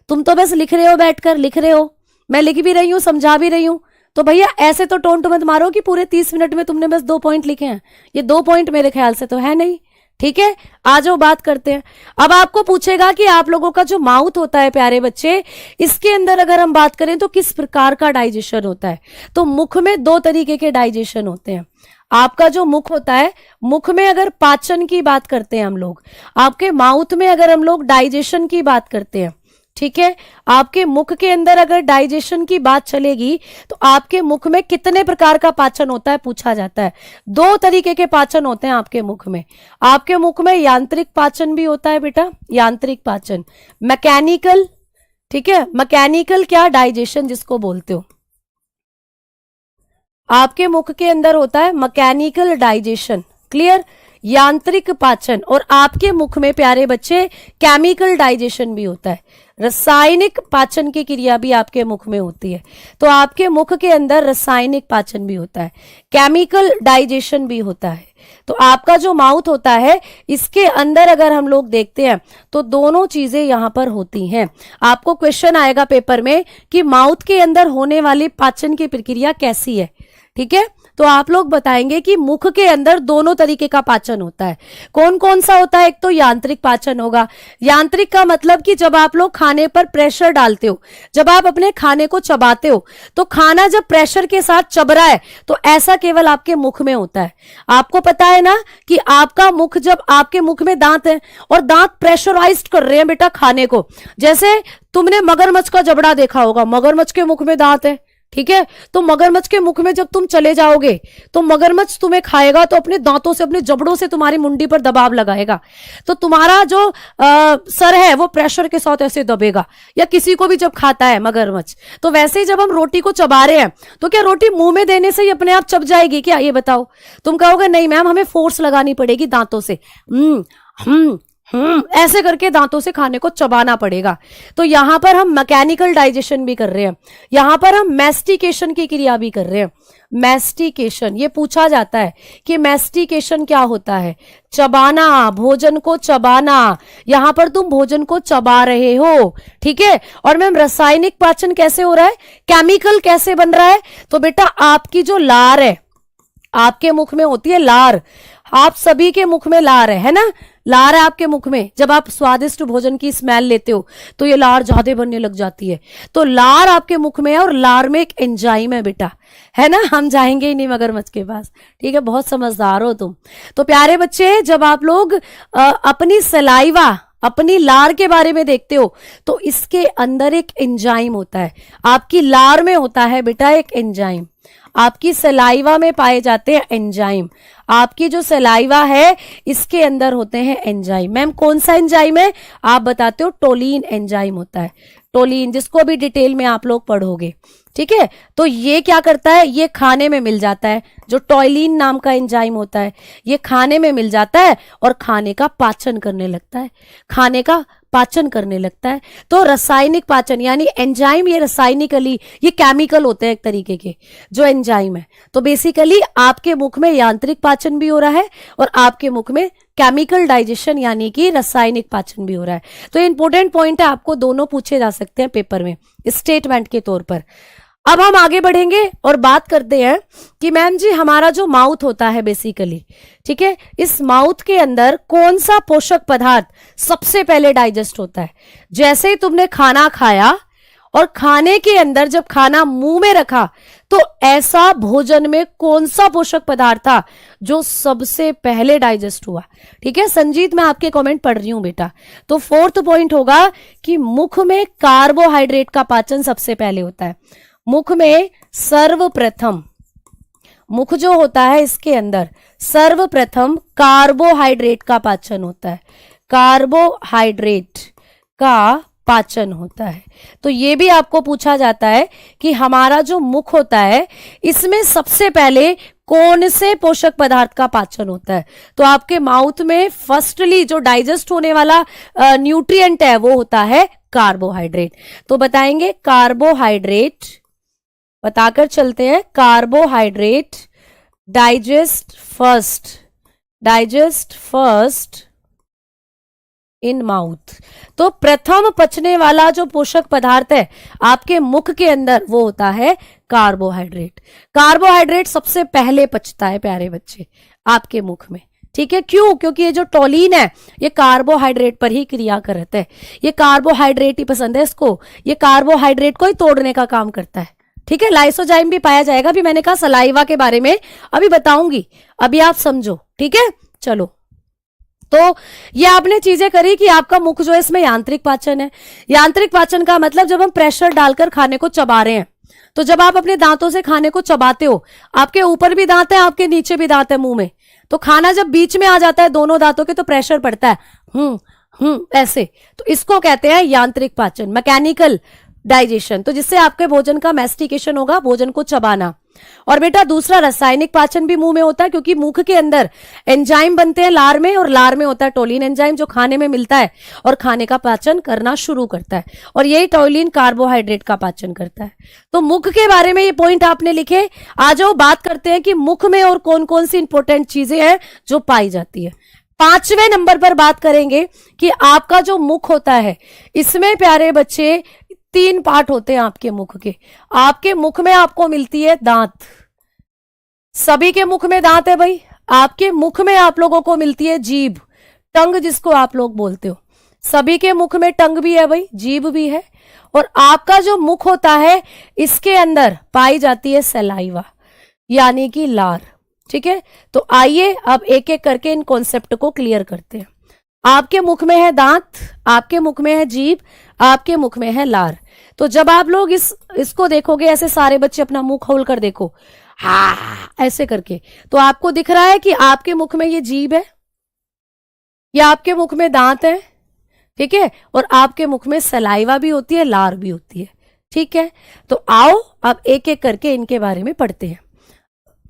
तुम तो बस लिख रहे हो, बैठकर लिख रहे हो, मैं लिख भी रही हूँ समझा भी रही हूँ। तो भैया ऐसे तो टोंट मत मारो कि पूरे 30 मिनट में तुमने बस 2 पॉइंट लिखे हैं, ये 2 पॉइंट मेरे ख्याल से तो है नहीं, ठीक है। आ जाओ बात करते हैं। अब आपको पूछेगा कि आप लोगों का जो माउथ होता है प्यारे बच्चे, इसके अंदर अगर हम बात करें तो किस प्रकार का डाइजेशन होता है। तो मुख में 2 तरीके के डाइजेशन होते हैं। आपका जो मुख होता है, मुख में अगर पाचन की बात करते हैं हम लोग, आपके माउथ में अगर हम लोग डाइजेशन की बात करते हैं, ठीक है। आपके मुख के अंदर अगर डाइजेशन की बात चलेगी तो आपके मुख में कितने प्रकार का पाचन होता है पूछा जाता है। 2 तरीके के पाचन होते हैं आपके मुख में। आपके मुख में यांत्रिक पाचन भी होता है बेटा, यांत्रिक पाचन, मैकेनिकल, ठीक है, मैकेनिकल क्या डाइजेशन जिसको बोलते हो, आपके मुख के अंदर होता है मैकेनिकल डाइजेशन, क्लियर, यांत्रिक पाचन। और आपके मुख में प्यारे बच्चे केमिकल डाइजेशन भी होता है, रासायनिक पाचन की क्रिया भी आपके मुख में होती है। तो आपके मुख के अंदर रासायनिक पाचन भी होता है, केमिकल डाइजेशन भी होता है। तो आपका जो माउथ होता है इसके अंदर अगर हम लोग देखते हैं तो दोनों चीजें यहां पर होती हैं। आपको क्वेश्चन आएगा पेपर में कि माउथ के अंदर होने वाली पाचन की प्रक्रिया कैसी है, ठीक है। तो आप लोग बताएंगे कि मुख के अंदर दोनों तरीके का पाचन होता है। कौन कौन सा होता है? एक तो यांत्रिक पाचन होगा। यांत्रिक का मतलब कि जब आप लोग खाने पर प्रेशर डालते हो, जब आप अपने खाने को चबाते हो, तो खाना जब प्रेशर के साथ चब रहा है तो ऐसा केवल आपके मुख में होता है। आपको पता है ना कि आपका मुख, जब आपके मुख में दांत है और दांत प्रेशराइज्ड कर रहे हैं बेटा खाने को, जैसे तुमने मगरमच्छ का जबड़ा देखा होगा, मगरमच्छ के मुख में दांत है, ठीक है। तो मगरमच्छ के मुख में जब तुम चले जाओगे तो मगरमच्छ तुम्हें खाएगा तो अपने दांतों से, अपने जबड़ों से तुम्हारी मुंडी पर दबाव लगाएगा, तो तुम्हारा जो सर है वो प्रेशर के साथ ऐसे दबेगा। या किसी को भी जब खाता है मगरमच्छ, तो वैसे ही जब हम रोटी को चबा रहे हैं तो क्या रोटी मुंह में देने से ही अपने आप चब जाएगी क्या? ये बताओ। तुम कहोगे नहीं मैम हमें फोर्स लगानी पड़ेगी दांतों से, ऐसे करके दांतों से खाने को चबाना पड़ेगा। तो यहां पर हम मैकेनिकल डाइजेशन भी कर रहे हैं, यहां पर हम मैस्टिकेशन की क्रिया भी कर रहे हैं। मैस्टिकेशन, ये पूछा जाता है कि मैस्टिकेशन क्या होता है? चबाना, भोजन को चबाना। यहां पर तुम भोजन को चबा रहे हो, ठीक है। और मैम रासायनिक पाचन कैसे हो रहा है, केमिकल कैसे बन रहा है? तो बेटा आपकी जो लार है, आपके मुख में होती है लार, आप सभी के मुख में लार है ना, लार है आपके मुख में। जब आप स्वादिष्ट भोजन की स्मेल लेते हो तो ये लार ज्यादा बनने लग जाती है। तो लार आपके मुख में है और लार में एक एंजाइम है बेटा, है ना। हम जाएंगे ही नहीं मगरमच्छ के पास, ठीक है, बहुत समझदार हो तुम। तो प्यारे बच्चे, जब आप लोग अपनी सलाइवा, अपनी लार के बारे में देखते हो तो इसके अंदर एक एंजाइम होता है। आपकी लार में होता है बेटा एक एंजाइम, आपकी सलाइवा में पाए जाते हैं एंजाइम, आपकी जो सलाइवा है इसके अंदर होते हैं एंजाइम। मैम कौन सा एंजाइम है? आप बताते हो टोलिन एंजाइम होता है, टोलिन, जिसको अभी डिटेल में आप लोग पढ़ोगे। ठीक है, तो ये क्या करता है, ये खाने में मिल जाता है, जो टोलिन नाम का एंजाइम होता है ये खाने में मिल जाता है और खाने का पाचन करने लगता है, खाने का पाचन करने लगता है। तो रासायनिक पाचन यानी एंजाइम, ये रासायनिकली, ये केमिकल होते हैं एक तरीके के जो एंजाइम है। तो बेसिकली आपके मुख में यांत्रिक पाचन भी हो रहा है और आपके मुख में केमिकल डाइजेशन यानी कि रासायनिक पाचन भी हो रहा है। तो इंपॉर्टेंट पॉइंट है, आपको दोनों पूछे जा सकते हैं पेपर में स्टेटमेंट के तौर पर। अब हम आगे बढ़ेंगे और बात करते हैं कि मैम जी हमारा जो माउथ होता है बेसिकली, ठीक है, इस माउथ के अंदर कौन सा पोषक पदार्थ सबसे पहले डाइजेस्ट होता है? जैसे ही तुमने खाना खाया और खाने के अंदर जब खाना मुंह में रखा तो ऐसा भोजन में कौन सा पोषक पदार्थ था जो सबसे पहले डाइजेस्ट हुआ? ठीक है संजीत, मैं आपके कमेंट पढ़ रही हूं बेटा। तो फोर्थ पॉइंट होगा कि मुख में कार्बोहाइड्रेट का पाचन सबसे पहले होता है। मुख में सर्वप्रथम, मुख जो होता है इसके अंदर सर्वप्रथम कार्बोहाइड्रेट का पाचन होता है, कार्बोहाइड्रेट का पाचन होता है। तो ये भी आपको पूछा जाता है कि हमारा जो मुख होता है इसमें सबसे पहले कौन से पोषक पदार्थ का पाचन होता है? तो आपके माउथ में फर्स्टली जो डाइजेस्ट होने वाला न्यूट्रिएंट है वो होता है कार्बोहाइड्रेट। तो बताएंगे कार्बोहाइड्रेट, बताकर चलते हैं, carbohydrate digest first in mouth. तो प्रथम पचने वाला जो पोषक पदार्थ है आपके मुख के अंदर वो होता है कार्बोहाइड्रेट। कार्बोहाइड्रेट सबसे पहले पचता है प्यारे बच्चे आपके मुख में। ठीक है, क्यों? क्योंकि ये जो टोलिन है ये कार्बोहाइड्रेट पर ही क्रिया करता है, ये कार्बोहाइड्रेट ही पसंद है इसको, ये कार्बोहाइड्रेट को ही तोड़ने का काम करता है। ठीक है, लाइसोजाइम भी पाया जाएगा, अभी मैंने कहा सलाइवा के बारे में अभी बताऊंगी, अभी आप समझो। ठीक है, चलो, तो ये आपने चीजें करी कि आपका मुख जो है इसमें यांत्रिक पाचन है। यांत्रिक पाचन का मतलब जब हम प्रेशर डालकर खाने को चबा रहे हैं, तो जब आप अपने दांतों से खाने को चबाते हो, आपके ऊपर भी दांत है, आपके नीचे भी दांत है मुंह में, तो खाना जब बीच में आ जाता है दोनों दांतों के तो प्रेशर पड़ता है ऐसे, तो इसको कहते हैं यांत्रिक पाचन, मैकेनिकल डाइजेशन। तो जिससे आपके भोजन का मैस्टिकेशन होगा, भोजन को चबाना। और बेटा दूसरा रासायनिक पाचन भी मुंह में होता है, क्योंकि मुख के अंदर एंजाइम बनते हैं लार में, और लार में होता है टोलिन एंजाइम जो खाने में मिलता है और खाने का पाचन करना शुरू करता है, और यही टोलिन कार्बोहाइड्रेट का पाचन करता है। तो मुख के बारे में ये पॉइंट आपने लिखे। आ जाओ बात करते हैं कि मुख में और कौन कौन सी इंपॉर्टेंट चीजें हैं जो पाई जाती है। 5वें नंबर पर बात करेंगे कि आपका जो मुख होता है इसमें प्यारे बच्चे 3 पार्ट होते हैं आपके मुख के। आपके मुख में आपको मिलती है दांत, सभी के मुख में दांत है भाई। आपके मुख में आप लोगों को मिलती है जीभ, टंग जिसको आप लोग बोलते हो, सभी के मुख में टंग भी है भाई, जीभ भी है। और आपका जो मुख होता है इसके अंदर पाई जाती है सलाइवा यानी कि लार। ठीक है, तो आइए अब एक एक करके इन कॉन्सेप्ट को क्लियर करते हैं। आपके मुख में है दांत, आपके मुख में है जीभ, आपके मुख में है लार। तो जब आप लोग इसको देखोगे, ऐसे सारे बच्चे अपना मुंह खोल कर देखो, हा ऐसे करके, तो आपको दिख रहा है कि आपके मुख में ये जीभ है, या आपके मुख में दांत है, ठीक है, और आपके मुख में सलाइवा भी होती है, लार भी होती है। ठीक है, तो आओ अब एक एक करके इनके बारे में पढ़ते हैं,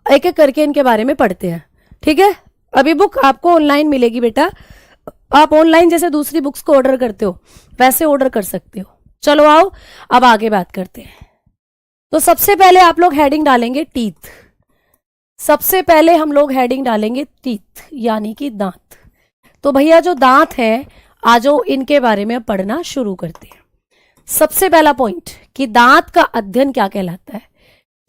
एक एक करके इनके बारे में पढ़ते हैं। ठीक है, अभी बुक आपको ऑनलाइन मिलेगी बेटा, आप ऑनलाइन जैसे दूसरी बुक्स को ऑर्डर करते हो वैसे ऑर्डर कर सकते हो। चलो आओ अब आगे बात करते हैं। तो सबसे पहले आप लोग हेडिंग डालेंगे टीथ, सबसे पहले हम लोग हेडिंग डालेंगे टीथ यानी कि दांत। तो भैया जो दांत हैं आज इनके बारे में पढ़ना शुरू करते हैं। सबसे पहला पॉइंट कि दांत का अध्ययन क्या कहलाता है।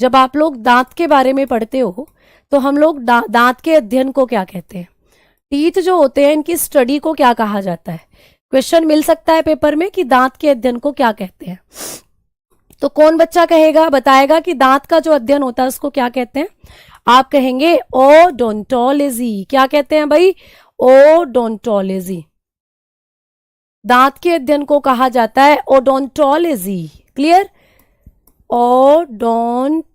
जब आप लोग दांत के बारे में पढ़ते हो तो हम लोग दांत के अध्ययन को क्या कहते हैं, टीथ जो होते हैं इनकी स्टडी को क्या कहा जाता है। क्वेश्चन मिल सकता है पेपर में कि दांत के अध्ययन को क्या कहते हैं। तो कौन बच्चा कहेगा, बताएगा कि दांत का जो अध्ययन होता है उसको क्या कहते हैं। आप कहेंगे ओडोंटोलॉजी। क्या कहते हैं भाई, ओडोंटोलॉजी। दांत के अध्ययन को कहा जाता है ओडोंटोलॉजी। क्लियर? ओडोंटोलॉजी।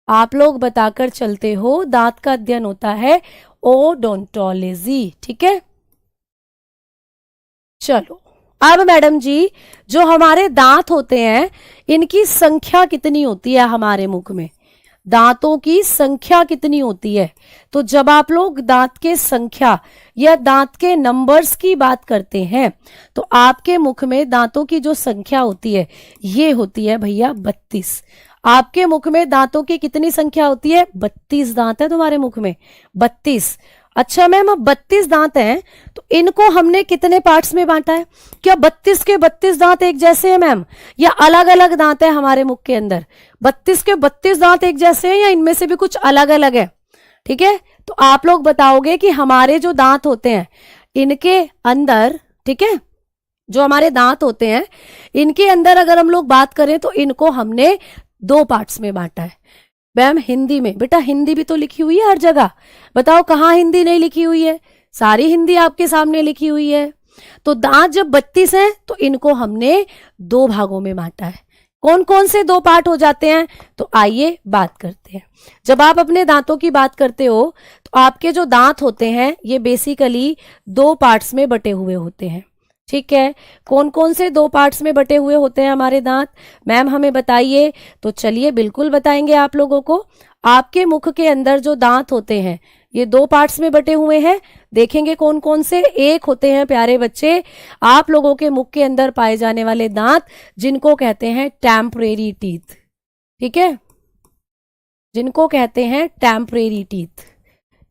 आप लोग बताकर चलते हो दांत का अध्ययन होता है ओडोंटोलॉजी। ठीक है, चलो अब मैडम जी, जो हमारे दांत होते हैं इनकी संख्या कितनी होती है हमारे मुख में? दांतों की संख्या कितनी होती है? तो जब आप लोग दांत के संख्या या दांत के नंबर्स की बात करते हैं तो आपके मुख में दांतों की जो संख्या होती है ये होती है भैया 32। आपके मुख में दांतों की कितनी संख्या होती है? 32 दांत है तुम्हारे मुख में, 32। अच्छा मैम, अब 32 दांत हैं तो इनको हमने कितने पार्ट्स में बांटा है? क्या 32 के 32 दांत एक जैसे हैं मैम, या अलग अलग दांत है हमारे मुख के अंदर? 32 के 32 दांत एक जैसे हैं या इनमें से भी कुछ अलग अलग है? ठीक है, तो आप लोग बताओगे कि हमारे जो दांत होते हैं इनके अंदर, ठीक है, जो हमारे दांत होते हैं इनके अंदर अगर हम लोग बात करें तो इनको हमने 2 पार्ट्स में बांटा है। मैम हिंदी में, बेटा हिंदी भी तो लिखी हुई है हर जगह, बताओ कहाँ हिंदी नहीं लिखी हुई है? सारी हिंदी आपके सामने लिखी हुई है। तो दांत जब 32 हैं तो इनको हमने 2 भागों में बांटा है। कौन कौन से 2 पार्ट हो जाते हैं? तो आइए बात करते हैं। जब आप अपने दांतों की बात करते हो तो आपके जो दांत होते हैं ये बेसिकली 2 पार्ट्स में बटे हुए होते हैं। ठीक है, कौन कौन से 2 पार्ट्स में बटे हुए होते हैं हमारे दांत? मैम हमें बताइए। तो चलिए बिल्कुल बताएंगे आप लोगों को। आपके मुख के अंदर जो दांत होते हैं ये 2 पार्ट्स में बटे हुए हैं। देखेंगे कौन कौन से। एक होते हैं प्यारे बच्चे आप लोगों के मुख के अंदर पाए जाने वाले दांत जिनको कहते हैं टेम्परेरी टीथ। ठीक है, जिनको कहते हैं टेम्परेरी टीथ।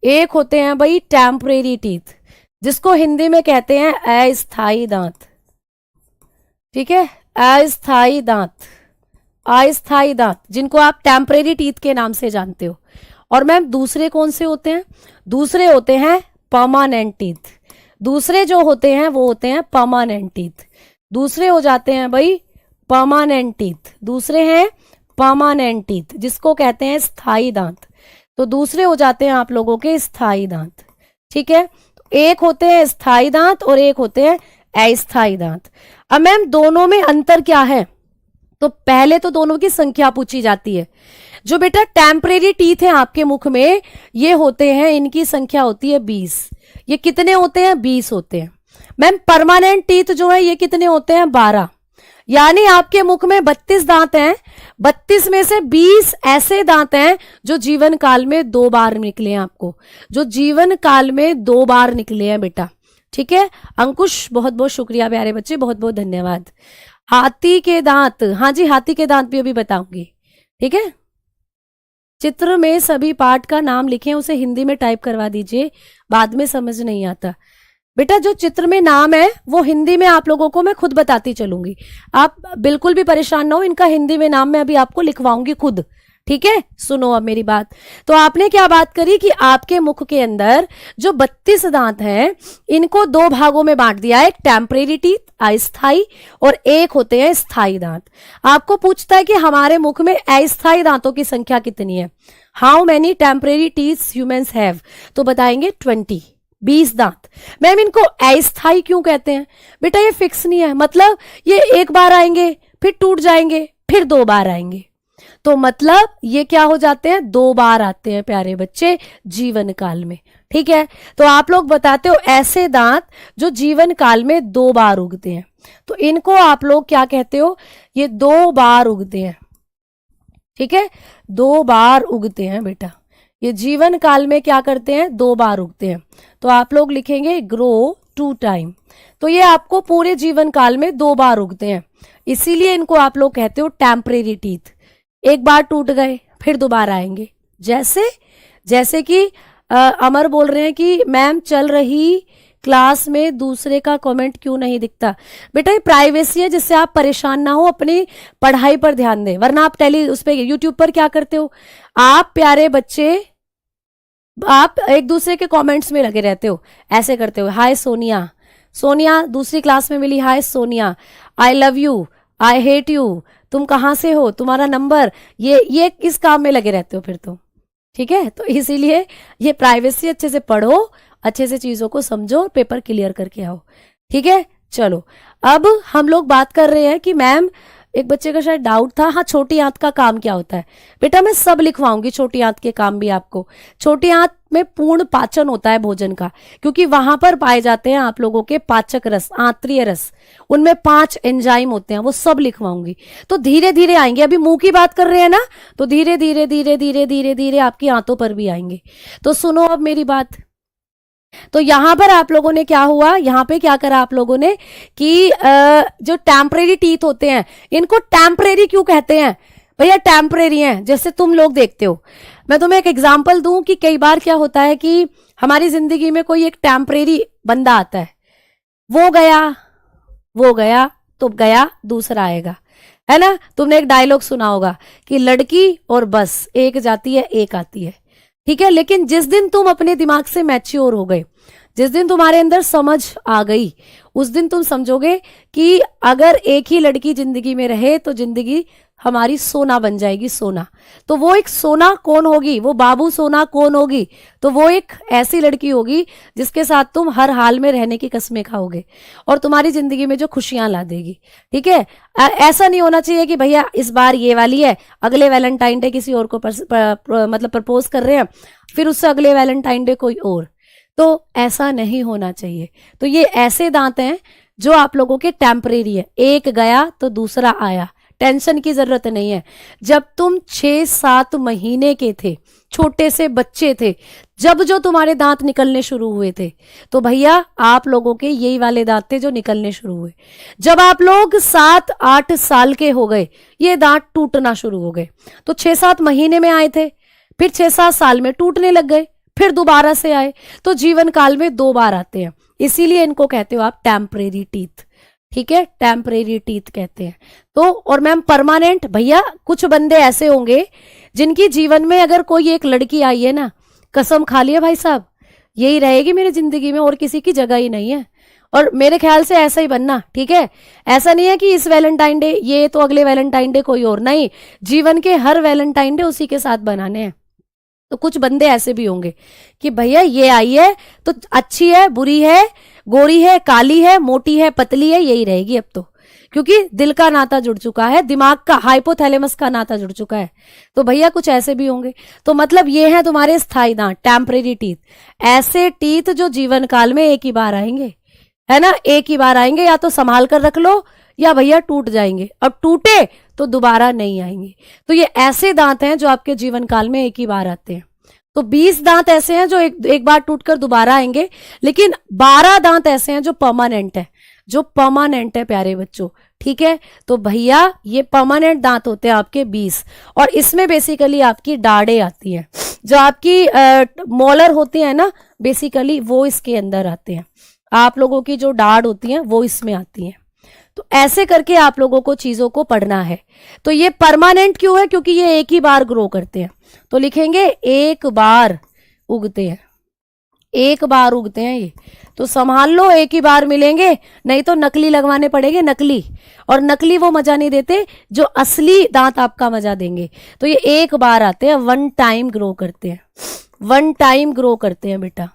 एक होते हैं भाई टेम्परेरी टीथ जिसको हिंदी में कहते हैं अस्थाई दांत। ठीक है, अस्थाई दांत, अस्थाई दांत जिनको आप टेम्परेरी टीथ के नाम से जानते हो। और मैम दूसरे कौन से होते हैं? दूसरे होते हैं परमानेंट टीथ। दूसरे जो होते हैं वो होते हैं परमानेंट टीथ। दूसरे हो जाते हैं भाई परमानेंट टीथ। दूसरे हैं परमानेंट टीथ जिसको कहते हैं स्थायी दांत। तो दूसरे हो जाते हैं आप लोगों के स्थायी दांत। ठीक है, एक होते हैं स्थायी दांत और एक होते हैं अस्थायी दांत। अब मैम दोनों में अंतर क्या है? तो पहले तो दोनों की संख्या पूछी जाती है। जो बेटा टेम्परेरी टीथ है आपके मुख में ये होते हैं, इनकी संख्या होती है 20। ये कितने होते हैं? 20 होते हैं। मैम परमानेंट टीथ जो है ये कितने होते हैं? 12। यानी आपके मुख में 32 दांत हैं, 32 में से 20 ऐसे दांत हैं जो जीवन काल में 2 बार निकले हैं आपको, जो जीवन काल में 2 बार निकले हैं बेटा। ठीक है अंकुश, बहुत बहुत शुक्रिया प्यारे बच्चे, बहुत बहुत धन्यवाद। हाथी के दांत, हाँ जी हाथी के दांत भी अभी बताऊंगी। ठीक है, चित्र में सभी पार्ट का नाम लिखें, उसे हिंदी में टाइप करवा दीजिए, बाद में समझ नहीं आता। बेटा जो चित्र में नाम है वो हिंदी में आप लोगों को मैं खुद बताती चलूंगी, आप बिल्कुल भी परेशान ना हो, इनका हिंदी में नाम मैं अभी आपको लिखवाऊंगी खुद। ठीक है, सुनो अब मेरी बात। तो आपने क्या बात करी कि आपके मुख के अंदर जो 32 दांत हैं इनको 2 भागों में बांट दिया है, एक टेम्परेरी टीथ अस्थाई और एक होते हैं स्थायी दांत। आपको पूछता है कि हमारे मुख में अस्थायी दांतों की संख्या कितनी है, how many temporary teeths humans have? तो बताएंगे 20 दांत। मैम इनको अस्थाई क्यों कहते हैं? बेटा ये फिक्स नहीं है, मतलब ये एक बार आएंगे फिर टूट जाएंगे फिर 2 बार आएंगे, तो मतलब ये क्या हो जाते हैं? 2 बार आते हैं प्यारे बच्चे जीवन काल में। ठीक है, तो आप लोग बताते हो ऐसे दांत जो जीवन काल में 2 बार उगते हैं, तो इनको आप लोग क्या कहते हो? ये 2 बार उगते हैं। ठीक है, 2 बार उगते हैं बेटा, ये जीवन काल में क्या करते हैं? 2 बार उगते हैं। तो आप लोग लिखेंगे ग्रो 2 टाइम। तो ये आपको पूरे जीवन काल में 2 बार उगते हैं, इसीलिए इनको आप लोग कहते हो टेम्परेरी टीथ। एक बार टूट गए फिर दोबारा आएंगे। जैसे कि अमर बोल रहे हैं कि मैम चल रही क्लास में दूसरे का कमेंट क्यों नहीं दिखता? बेटा ये प्राइवेसी है, जिससे आप परेशान ना हो, अपनी पढ़ाई पर ध्यान दें, वरना आप उस पे यूट्यूब पर क्या करते हो आप प्यारे बच्चे, आप एक दूसरे के कमेंट्स में लगे रहते हो, ऐसे करते हो, हाय सोनिया, सोनिया दूसरी क्लास में मिली, hi Sonia, I love you, I hate you, तुम कहाँ से हो, तुम्हारा नंबर, ये इस काम में लगे रहते हो फिर तो। ठीक है, तो इसीलिए ये प्राइवेसी, अच्छे से पढ़ो, अच्छे से चीजों को समझो, पेपर क्लियर करके आओ। ठीक है, चलो अब हम लोग बात कर रहे हैं कि मैम एक बच्चे का शायद डाउट था, हाँ छोटी आंत का काम क्या होता है। बेटा मैं सब लिखवाऊंगी छोटी आंत के काम भी आपको। छोटी आंत में पूर्ण पाचन होता है भोजन का, क्योंकि वहां पर पाए जाते हैं आप लोगों के पाचक रस, आंतरीय रस, उनमें 5 एंजाइम होते हैं, वो सब लिखवाऊंगी। तो धीरे धीरे आएंगे, अभी मुंह की बात कर रहे हैं ना, तो धीरे धीरे धीरे धीरे धीरे धीरे आपकी आंतों पर भी आएंगे। तो सुनो अब मेरी बात। तो यहां पर आप लोगों ने क्या हुआ, यहां पे क्या करा आप लोगों ने कि जो टेम्परेरी टीथ होते हैं, इनको टेम्परेरी क्यों कहते हैं भैया? टेम्परेरी हैं, जैसे तुम लोग देखते हो। मैं तुम्हें एक एग्जांपल दूं कि कई बार क्या होता है कि हमारी जिंदगी में कोई एक टेम्परेरी बंदा आता है, वो गया तो गया, दूसरा आएगा, है ना। तुमने एक डायलॉग सुना होगा कि लड़की और बस, एक जाती है एक आती है, ठीक है। लेकिन जिस दिन तुम अपने दिमाग से मैच्योर हो गए, जिस दिन तुम्हारे अंदर समझ आ गई, उस दिन तुम समझोगे कि अगर एक ही लड़की जिंदगी में रहे तो जिंदगी हमारी सोना बन जाएगी, सोना। तो वो एक सोना कौन होगी? वो बाबू सोना कौन होगी? तो वो एक ऐसी लड़की होगी जिसके साथ तुम हर हाल में रहने की कसमें खाओगे और तुम्हारी जिंदगी में जो खुशियां ला देगी, ठीक है। ऐसा नहीं होना चाहिए कि भैया इस बार ये वाली है, अगले वैलेंटाइन डे किसी और को मतलब प्रपोज कर रहे हैं, फिर उससे अगले वैलेंटाइन डे कोई और। तो ऐसा नहीं होना चाहिए। तो ये ऐसे दांत हैं जो आप लोगों के टेम्परेरी है, एक गया तो दूसरा आया, टेंशन की जरूरत नहीं है। जब तुम 6-7 महीने के थे, छोटे से बच्चे थे, जब जो तुम्हारे दांत निकलने शुरू हुए थे, तो भैया आप लोगों के यही वाले दांत थे जो निकलने शुरू हुए। जब आप लोग 7-8 साल के हो गए, ये दांत टूटना शुरू हो गए। तो 6-7 महीने में आए थे, फिर 6-7 साल में टूटने लग गए, फिर दोबारा से आए। तो जीवन काल में 2 बार आते हैं, इसीलिए इनको कहते हो आप टेम्परेरी टीथ, ठीक है, टेम्परेरी टीथ कहते हैं। तो और मैम परमानेंट, भैया कुछ बंदे ऐसे होंगे जिनकी जीवन में अगर कोई एक लड़की आई है ना, कसम खा लिया भाई साहब यही रहेगी मेरी जिंदगी में और किसी की जगह ही नहीं है। और मेरे ख्याल से ऐसा ही बनना, ठीक है। ऐसा नहीं है कि इस वैलेंटाइन डे ये तो अगले वैलेंटाइन डे कोई और, नहीं, जीवन के हर वैलेंटाइन डे उसी के साथ बनाने हैं। तो कुछ बंदे ऐसे भी होंगे कि भैया ये आई है तो अच्छी है, बुरी है, गोरी है, काली है, मोटी है, पतली है, यही रहेगी अब तो, क्योंकि दिल का नाता जुड़ चुका है, दिमाग का, हाइपोथैलेमस का नाता जुड़ चुका है। तो भैया कुछ ऐसे भी होंगे। तो मतलब ये है तुम्हारे स्थायी दांत, टेम्परेरी टीथ, ऐसे टीथ जो जीवन काल में एक ही बार आएंगे, है ना, एक ही बार आएंगे। या तो संभाल कर रख लो या भैया टूट जाएंगे, और टूटे तो दोबारा नहीं आएंगे। तो ये ऐसे दांत हैं जो आपके जीवन काल में एक ही बार आते हैं। तो 20 दांत ऐसे हैं जो एक बार टूटकर दोबारा आएंगे, लेकिन 12 दांत ऐसे हैं जो परमानेंट है, जो परमानेंट है प्यारे बच्चों, ठीक है। तो भैया ये परमानेंट दांत होते हैं आपके 20, और इसमें बेसिकली आपकी दाढ़ें आती हैं, जो आपकी मोलर होती है ना, बेसिकली वो इसके अंदर आते हैं। आप लोगों की जो दाढ़ होती है वो इसमें आती है। तो ऐसे करके आप लोगों को चीजों को पढ़ना है। तो ये परमानेंट क्यों है? क्योंकि ये एक ही बार ग्रो करते हैं। तो लिखेंगे एक बार उगते हैं, एक बार उगते हैं ये। तो संभाल लो, एक ही बार मिलेंगे, नहीं तो नकली लगवाने पड़ेंगे, नकली। और नकली वो मजा नहीं देते जो असली दांत आपका मजा देंगे। तो ये एक बार आते हैं, 1 टाइम ग्रो करते हैं, 1 टाइम ग्रो करते हैं बेटा,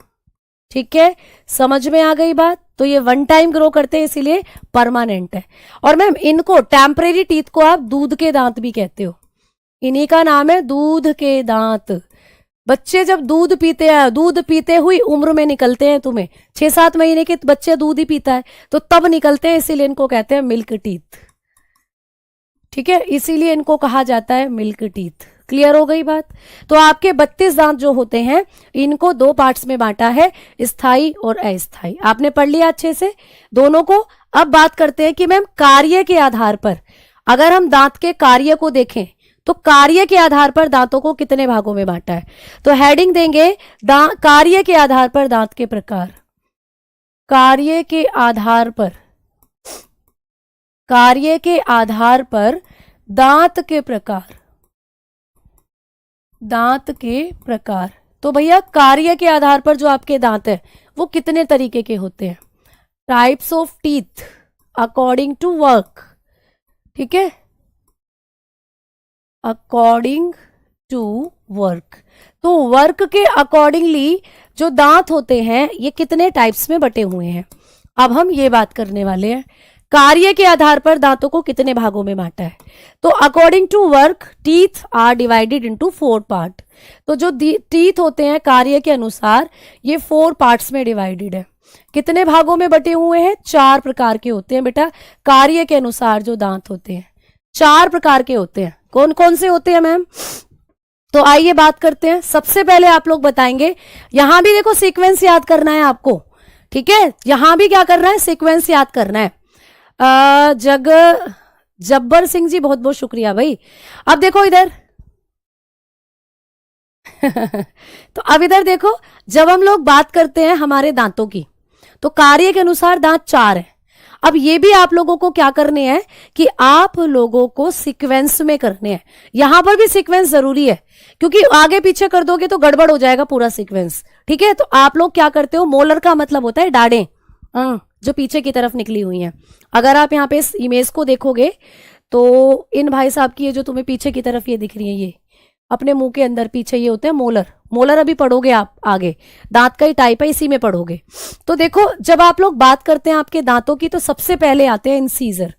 ठीक है। समझ में आ गई बात? तो ये 1 टाइम ग्रो करते हैं, इसीलिए परमानेंट है। और मैम इनको टेम्परेरी टीथ को आप दूध के दांत भी कहते हो, इन्हीं का नाम है दूध के दांत। बच्चे जब दूध पीते हैं, दूध पीते हुई उम्र में निकलते हैं, तुम्हें 6-7 महीने के बच्चे दूध ही पीता है तो तब निकलते हैं, इसीलिए इनको कहते हैं मिल्क टीथ, ठीक है, इसीलिए इनको कहा जाता है मिल्क टीथ। क्लियर हो गई बात? तो आपके 32 दांत जो होते हैं इनको 2 पार्ट्स में बांटा है, स्थायी और अस्थायी। आपने पढ़ लिया अच्छे से दोनों को। अब बात करते हैं कि मैम कार्य के आधार पर, अगर हम दांत के कार्य को देखें तो कार्य के आधार पर दांतों को कितने भागों में बांटा है। तो हेडिंग देंगे कार्य के आधार पर दांत के प्रकार, कार्य के आधार पर, कार्य के आधार पर दांत के प्रकार, दांत के प्रकार। तो भैया कार्य के आधार पर जो आपके दांत है वो कितने तरीके के होते हैं? Types of teeth according to work, ठीक है, अकॉर्डिंग टू वर्क। तो वर्क के अकॉर्डिंगली जो दांत होते हैं ये कितने टाइप्स में बटे हुए हैं? अब हम ये बात करने वाले हैं, कार्य के आधार पर दांतों को कितने भागों में बांटा है। तो according to work teeth are divided into 4 part. तो जो टीथ होते हैं कार्य के अनुसार ये 4 पार्ट्स में डिवाइडेड है। कितने भागों में बटे हुए हैं? 4 प्रकार के होते हैं बेटा, कार्य के अनुसार जो दांत होते हैं 4 प्रकार के होते हैं। कौन कौन से होते हैं मैम? तो आइए बात करते हैं। सबसे पहले आप लोग बताएंगे, यहां भी देखो सीक्वेंस याद करना है आपको, ठीक है, यहां भी क्या करना है? सीक्वेंस याद करना है। जब्बर सिंह जी बहुत बहुत शुक्रिया भाई। अब देखो इधर तो अब इधर देखो, जब हम लोग बात करते हैं हमारे दांतों की, तो कार्य के अनुसार दांत 4 है। अब ये भी आप लोगों को क्या करने हैं कि आप लोगों को सीक्वेंस में करने हैं। यहां पर भी सीक्वेंस जरूरी है, क्योंकि आगे पीछे कर दोगे तो गड़बड़ हो जाएगा पूरा सीक्वेंस, ठीक है। तो आप लोग क्या करते हो, मोलर का मतलब होता है डाढ़ें, जो पीछे की तरफ निकली हुई हैं। अगर आप यहाँ पे इस इमेज को देखोगे तो इन भाई साहब की ये जो तुम्हें पीछे की तरफ ये दिख रही है, ये अपने मुंह के अंदर पीछे ये होते हैं मोलर। मोलर अभी पढ़ोगे आप आगे, दांत का ही टाइप है, इसी में पढ़ोगे। तो देखो जब आप लोग बात करते हैं आपके दांतों की, तो सबसे पहले आते हैं इंसीजर।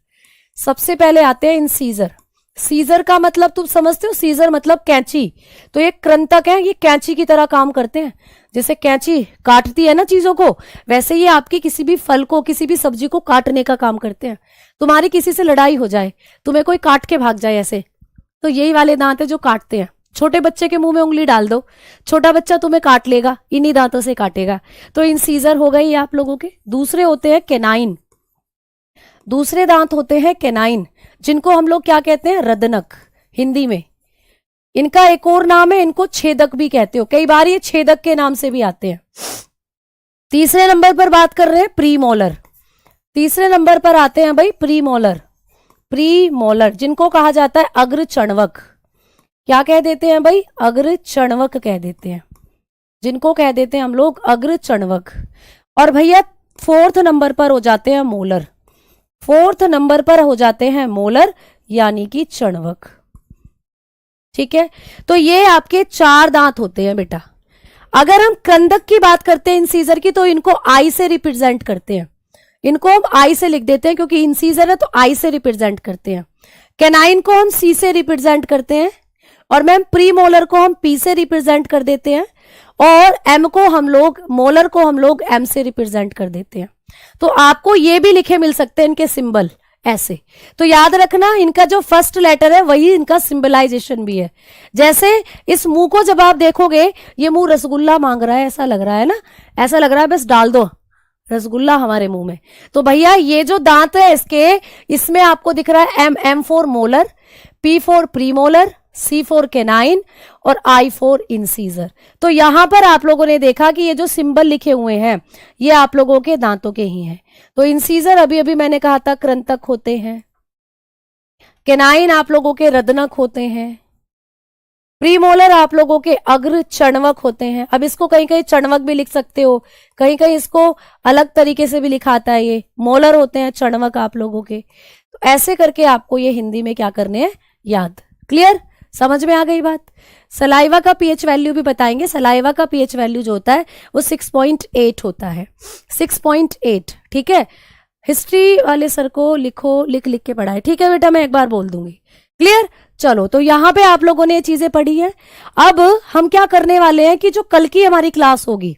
सबसे पहले आते हैं इंसीजर। सीजर का मतलब तुम समझते हो, सीजर मतलब कैंची। तो ये कृंतक है, ये कैंची की तरह काम करते हैं। जैसे कैंची काटती है ना चीजों को, वैसे ये आपकी किसी भी फल को, किसी भी सब्जी को काटने का काम करते हैं। तुम्हारी किसी से लड़ाई हो जाए, तुम्हें कोई काट के भाग जाए ऐसे, तो यही वाले दांत है जो काटते हैं। छोटे बच्चे के मुंह में उंगली डाल दो, छोटा बच्चा तुम्हें काट लेगा, इन्हीं दांतों से काटेगा। तो इंसीजर हो गए ये आप लोगों के। दूसरे होते हैं केनाइन। दूसरे दांत होते हैं केनाइन, जिनको हम लोग क्या कहते हैं? रदनक हिंदी में। इनका एक और नाम है, इनको छेदक भी कहते हो, कई बार ये छेदक के नाम से भी आते हैं। तीसरे नंबर पर बात कर रहे हैं प्रीमोलर। तीसरे नंबर पर आते हैं भाई प्रीमोलर। प्रीमोलर जिनको कहा जाता है अग्र चणवक। क्या कह देते हैं भाई? अग्र चणवक कह देते हैं, जिनको कह देते हैं हम लोग अग्र चणवक। और भैया 4th नंबर पर हो जाते हैं मोलर। 4th नंबर पर हो जाते हैं मोलर, यानी कि चणवक, ठीक है। तो ये आपके 4 दांत होते हैं बेटा। अगर हम कृंतक की बात करते हैं इंसीजर की, तो इनको आई से रिप्रेजेंट करते हैं। इनको हम आई से लिख देते हैं, क्योंकि इंसीजर है तो आई से रिप्रेजेंट करते हैं। कैनाइन को हम सी से रिप्रेजेंट करते हैं, और मैम प्रीमोलर को हम पी से रिप्रेजेंट कर देते हैं, और एम को हम लोग, मोलर को हम लोग एम से रिप्रेजेंट कर देते हैं। तो आपको ये भी लिखे मिल सकते हैं इनके सिंबल ऐसे। तो याद रखना, इनका जो फर्स्ट लेटर है वही इनका सिंबलाइजेशन भी है। जैसे इस मुंह को जब आप देखोगे, ये मुंह रसगुल्ला मांग रहा है, ऐसा लग रहा है ना, ऐसा लग रहा है बस डाल दो रसगुल्ला हमारे मुंह में। तो भैया ये जो दांत है इसके, इसमें आपको दिख रहा है M for molar, P for premolar, C for canine, और आई फॉर इंसीजर। तो यहां पर आप लोगों ने देखा कि ये जो सिंबल लिखे हुए हैं ये आप लोगों के दांतों के ही हैं। तो इंसीजर अभी अभी मैंने कहा था कृंतक होते हैं, केनाइन आप लोगों के रदनक होते हैं, प्रीमोलर आप लोगों के अग्र चणवक होते हैं। अब इसको कहीं कहीं चणवक भी लिख सकते हो, कहीं कहीं इसको अलग तरीके से भी लिखाता है, ये मोलर होते हैं चणवक आप लोगों के। तो ऐसे करके आपको ये हिंदी में क्या करने हैं, याद। क्लियर? समझ में आ गई बात? सलाइवा का पीएच वैल्यू भी बताएंगे। सलाइवा का पीएच वैल्यू जो होता है वो 6.8 होता है, 6.8, ठीक है। हिस्ट्री वाले सर को लिखो, लिख लिख के पढ़ाए, ठीक है बेटा, मैं एक बार बोल दूंगी। क्लियर? चलो, तो यहां पे आप लोगों ने ये चीजें पढ़ी है। अब हम क्या करने वाले हैं कि जो कल की हमारी क्लास होगी,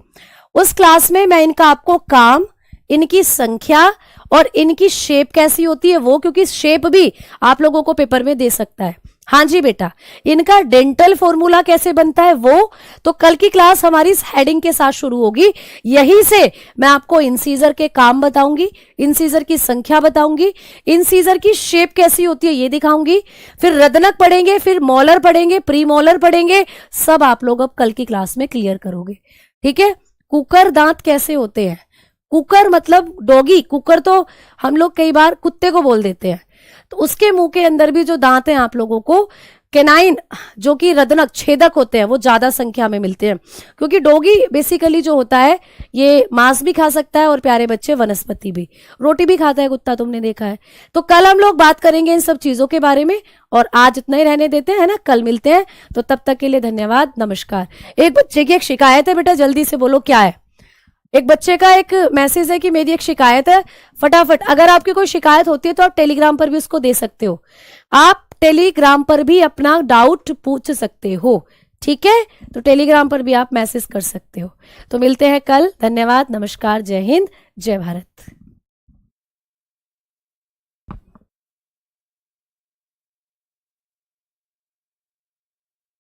उस क्लास में मैं इनका आपको काम, इनकी संख्या और इनकी शेप कैसी होती है वो, क्योंकि शेप भी आप लोगों को पेपर में दे सकता है। हाँ जी बेटा, इनका डेंटल फॉर्मूला कैसे बनता है वो, तो कल की क्लास हमारी इस हेडिंग के साथ शुरू होगी। यहीं से मैं आपको इंसीजर के काम बताऊंगी, इंसीजर की संख्या बताऊंगी, इंसीजर की शेप कैसी होती है ये दिखाऊंगी, फिर रदनक पढ़ेंगे, फिर मोलर पढ़ेंगे, प्री मोलर पढ़ेंगे। सब आप लोग अब कल की क्लास में क्लियर करोगे, ठीक है। कुकर दांत कैसे होते हैं? कुकर मतलब डॉगी, कुकर तो हम लोग कई बार कुत्ते को बोल देते हैं। तो उसके मुंह के अंदर भी जो दांत हैं आप लोगों को, केनाइन जो कि रदनक छेदक होते हैं, वो ज्यादा संख्या में मिलते हैं, क्योंकि डॉगी बेसिकली जो होता है ये मांस भी खा सकता है और प्यारे बच्चे वनस्पति भी, रोटी भी खाता है कुत्ता, तुमने देखा है। तो कल हम लोग बात करेंगे इन सब चीजों के बारे में, और आज इतना ही रहने देते हैं ना, कल मिलते हैं। तो तब तक के लिए धन्यवाद, नमस्कार। एक बच्चे की एक शिकायत है बेटा, जल्दी से बोलो क्या है। एक बच्चे का एक मैसेज है कि मेरी एक शिकायत है, फटाफट अगर आपकी कोई शिकायत होती है तो आप टेलीग्राम पर भी उसको दे सकते हो, आप टेलीग्राम पर भी अपना डाउट पूछ सकते हो, ठीक है। तो टेलीग्राम पर भी आप मैसेज कर सकते हो। तो मिलते हैं कल, धन्यवाद, नमस्कार, जय हिंद, जय भारत।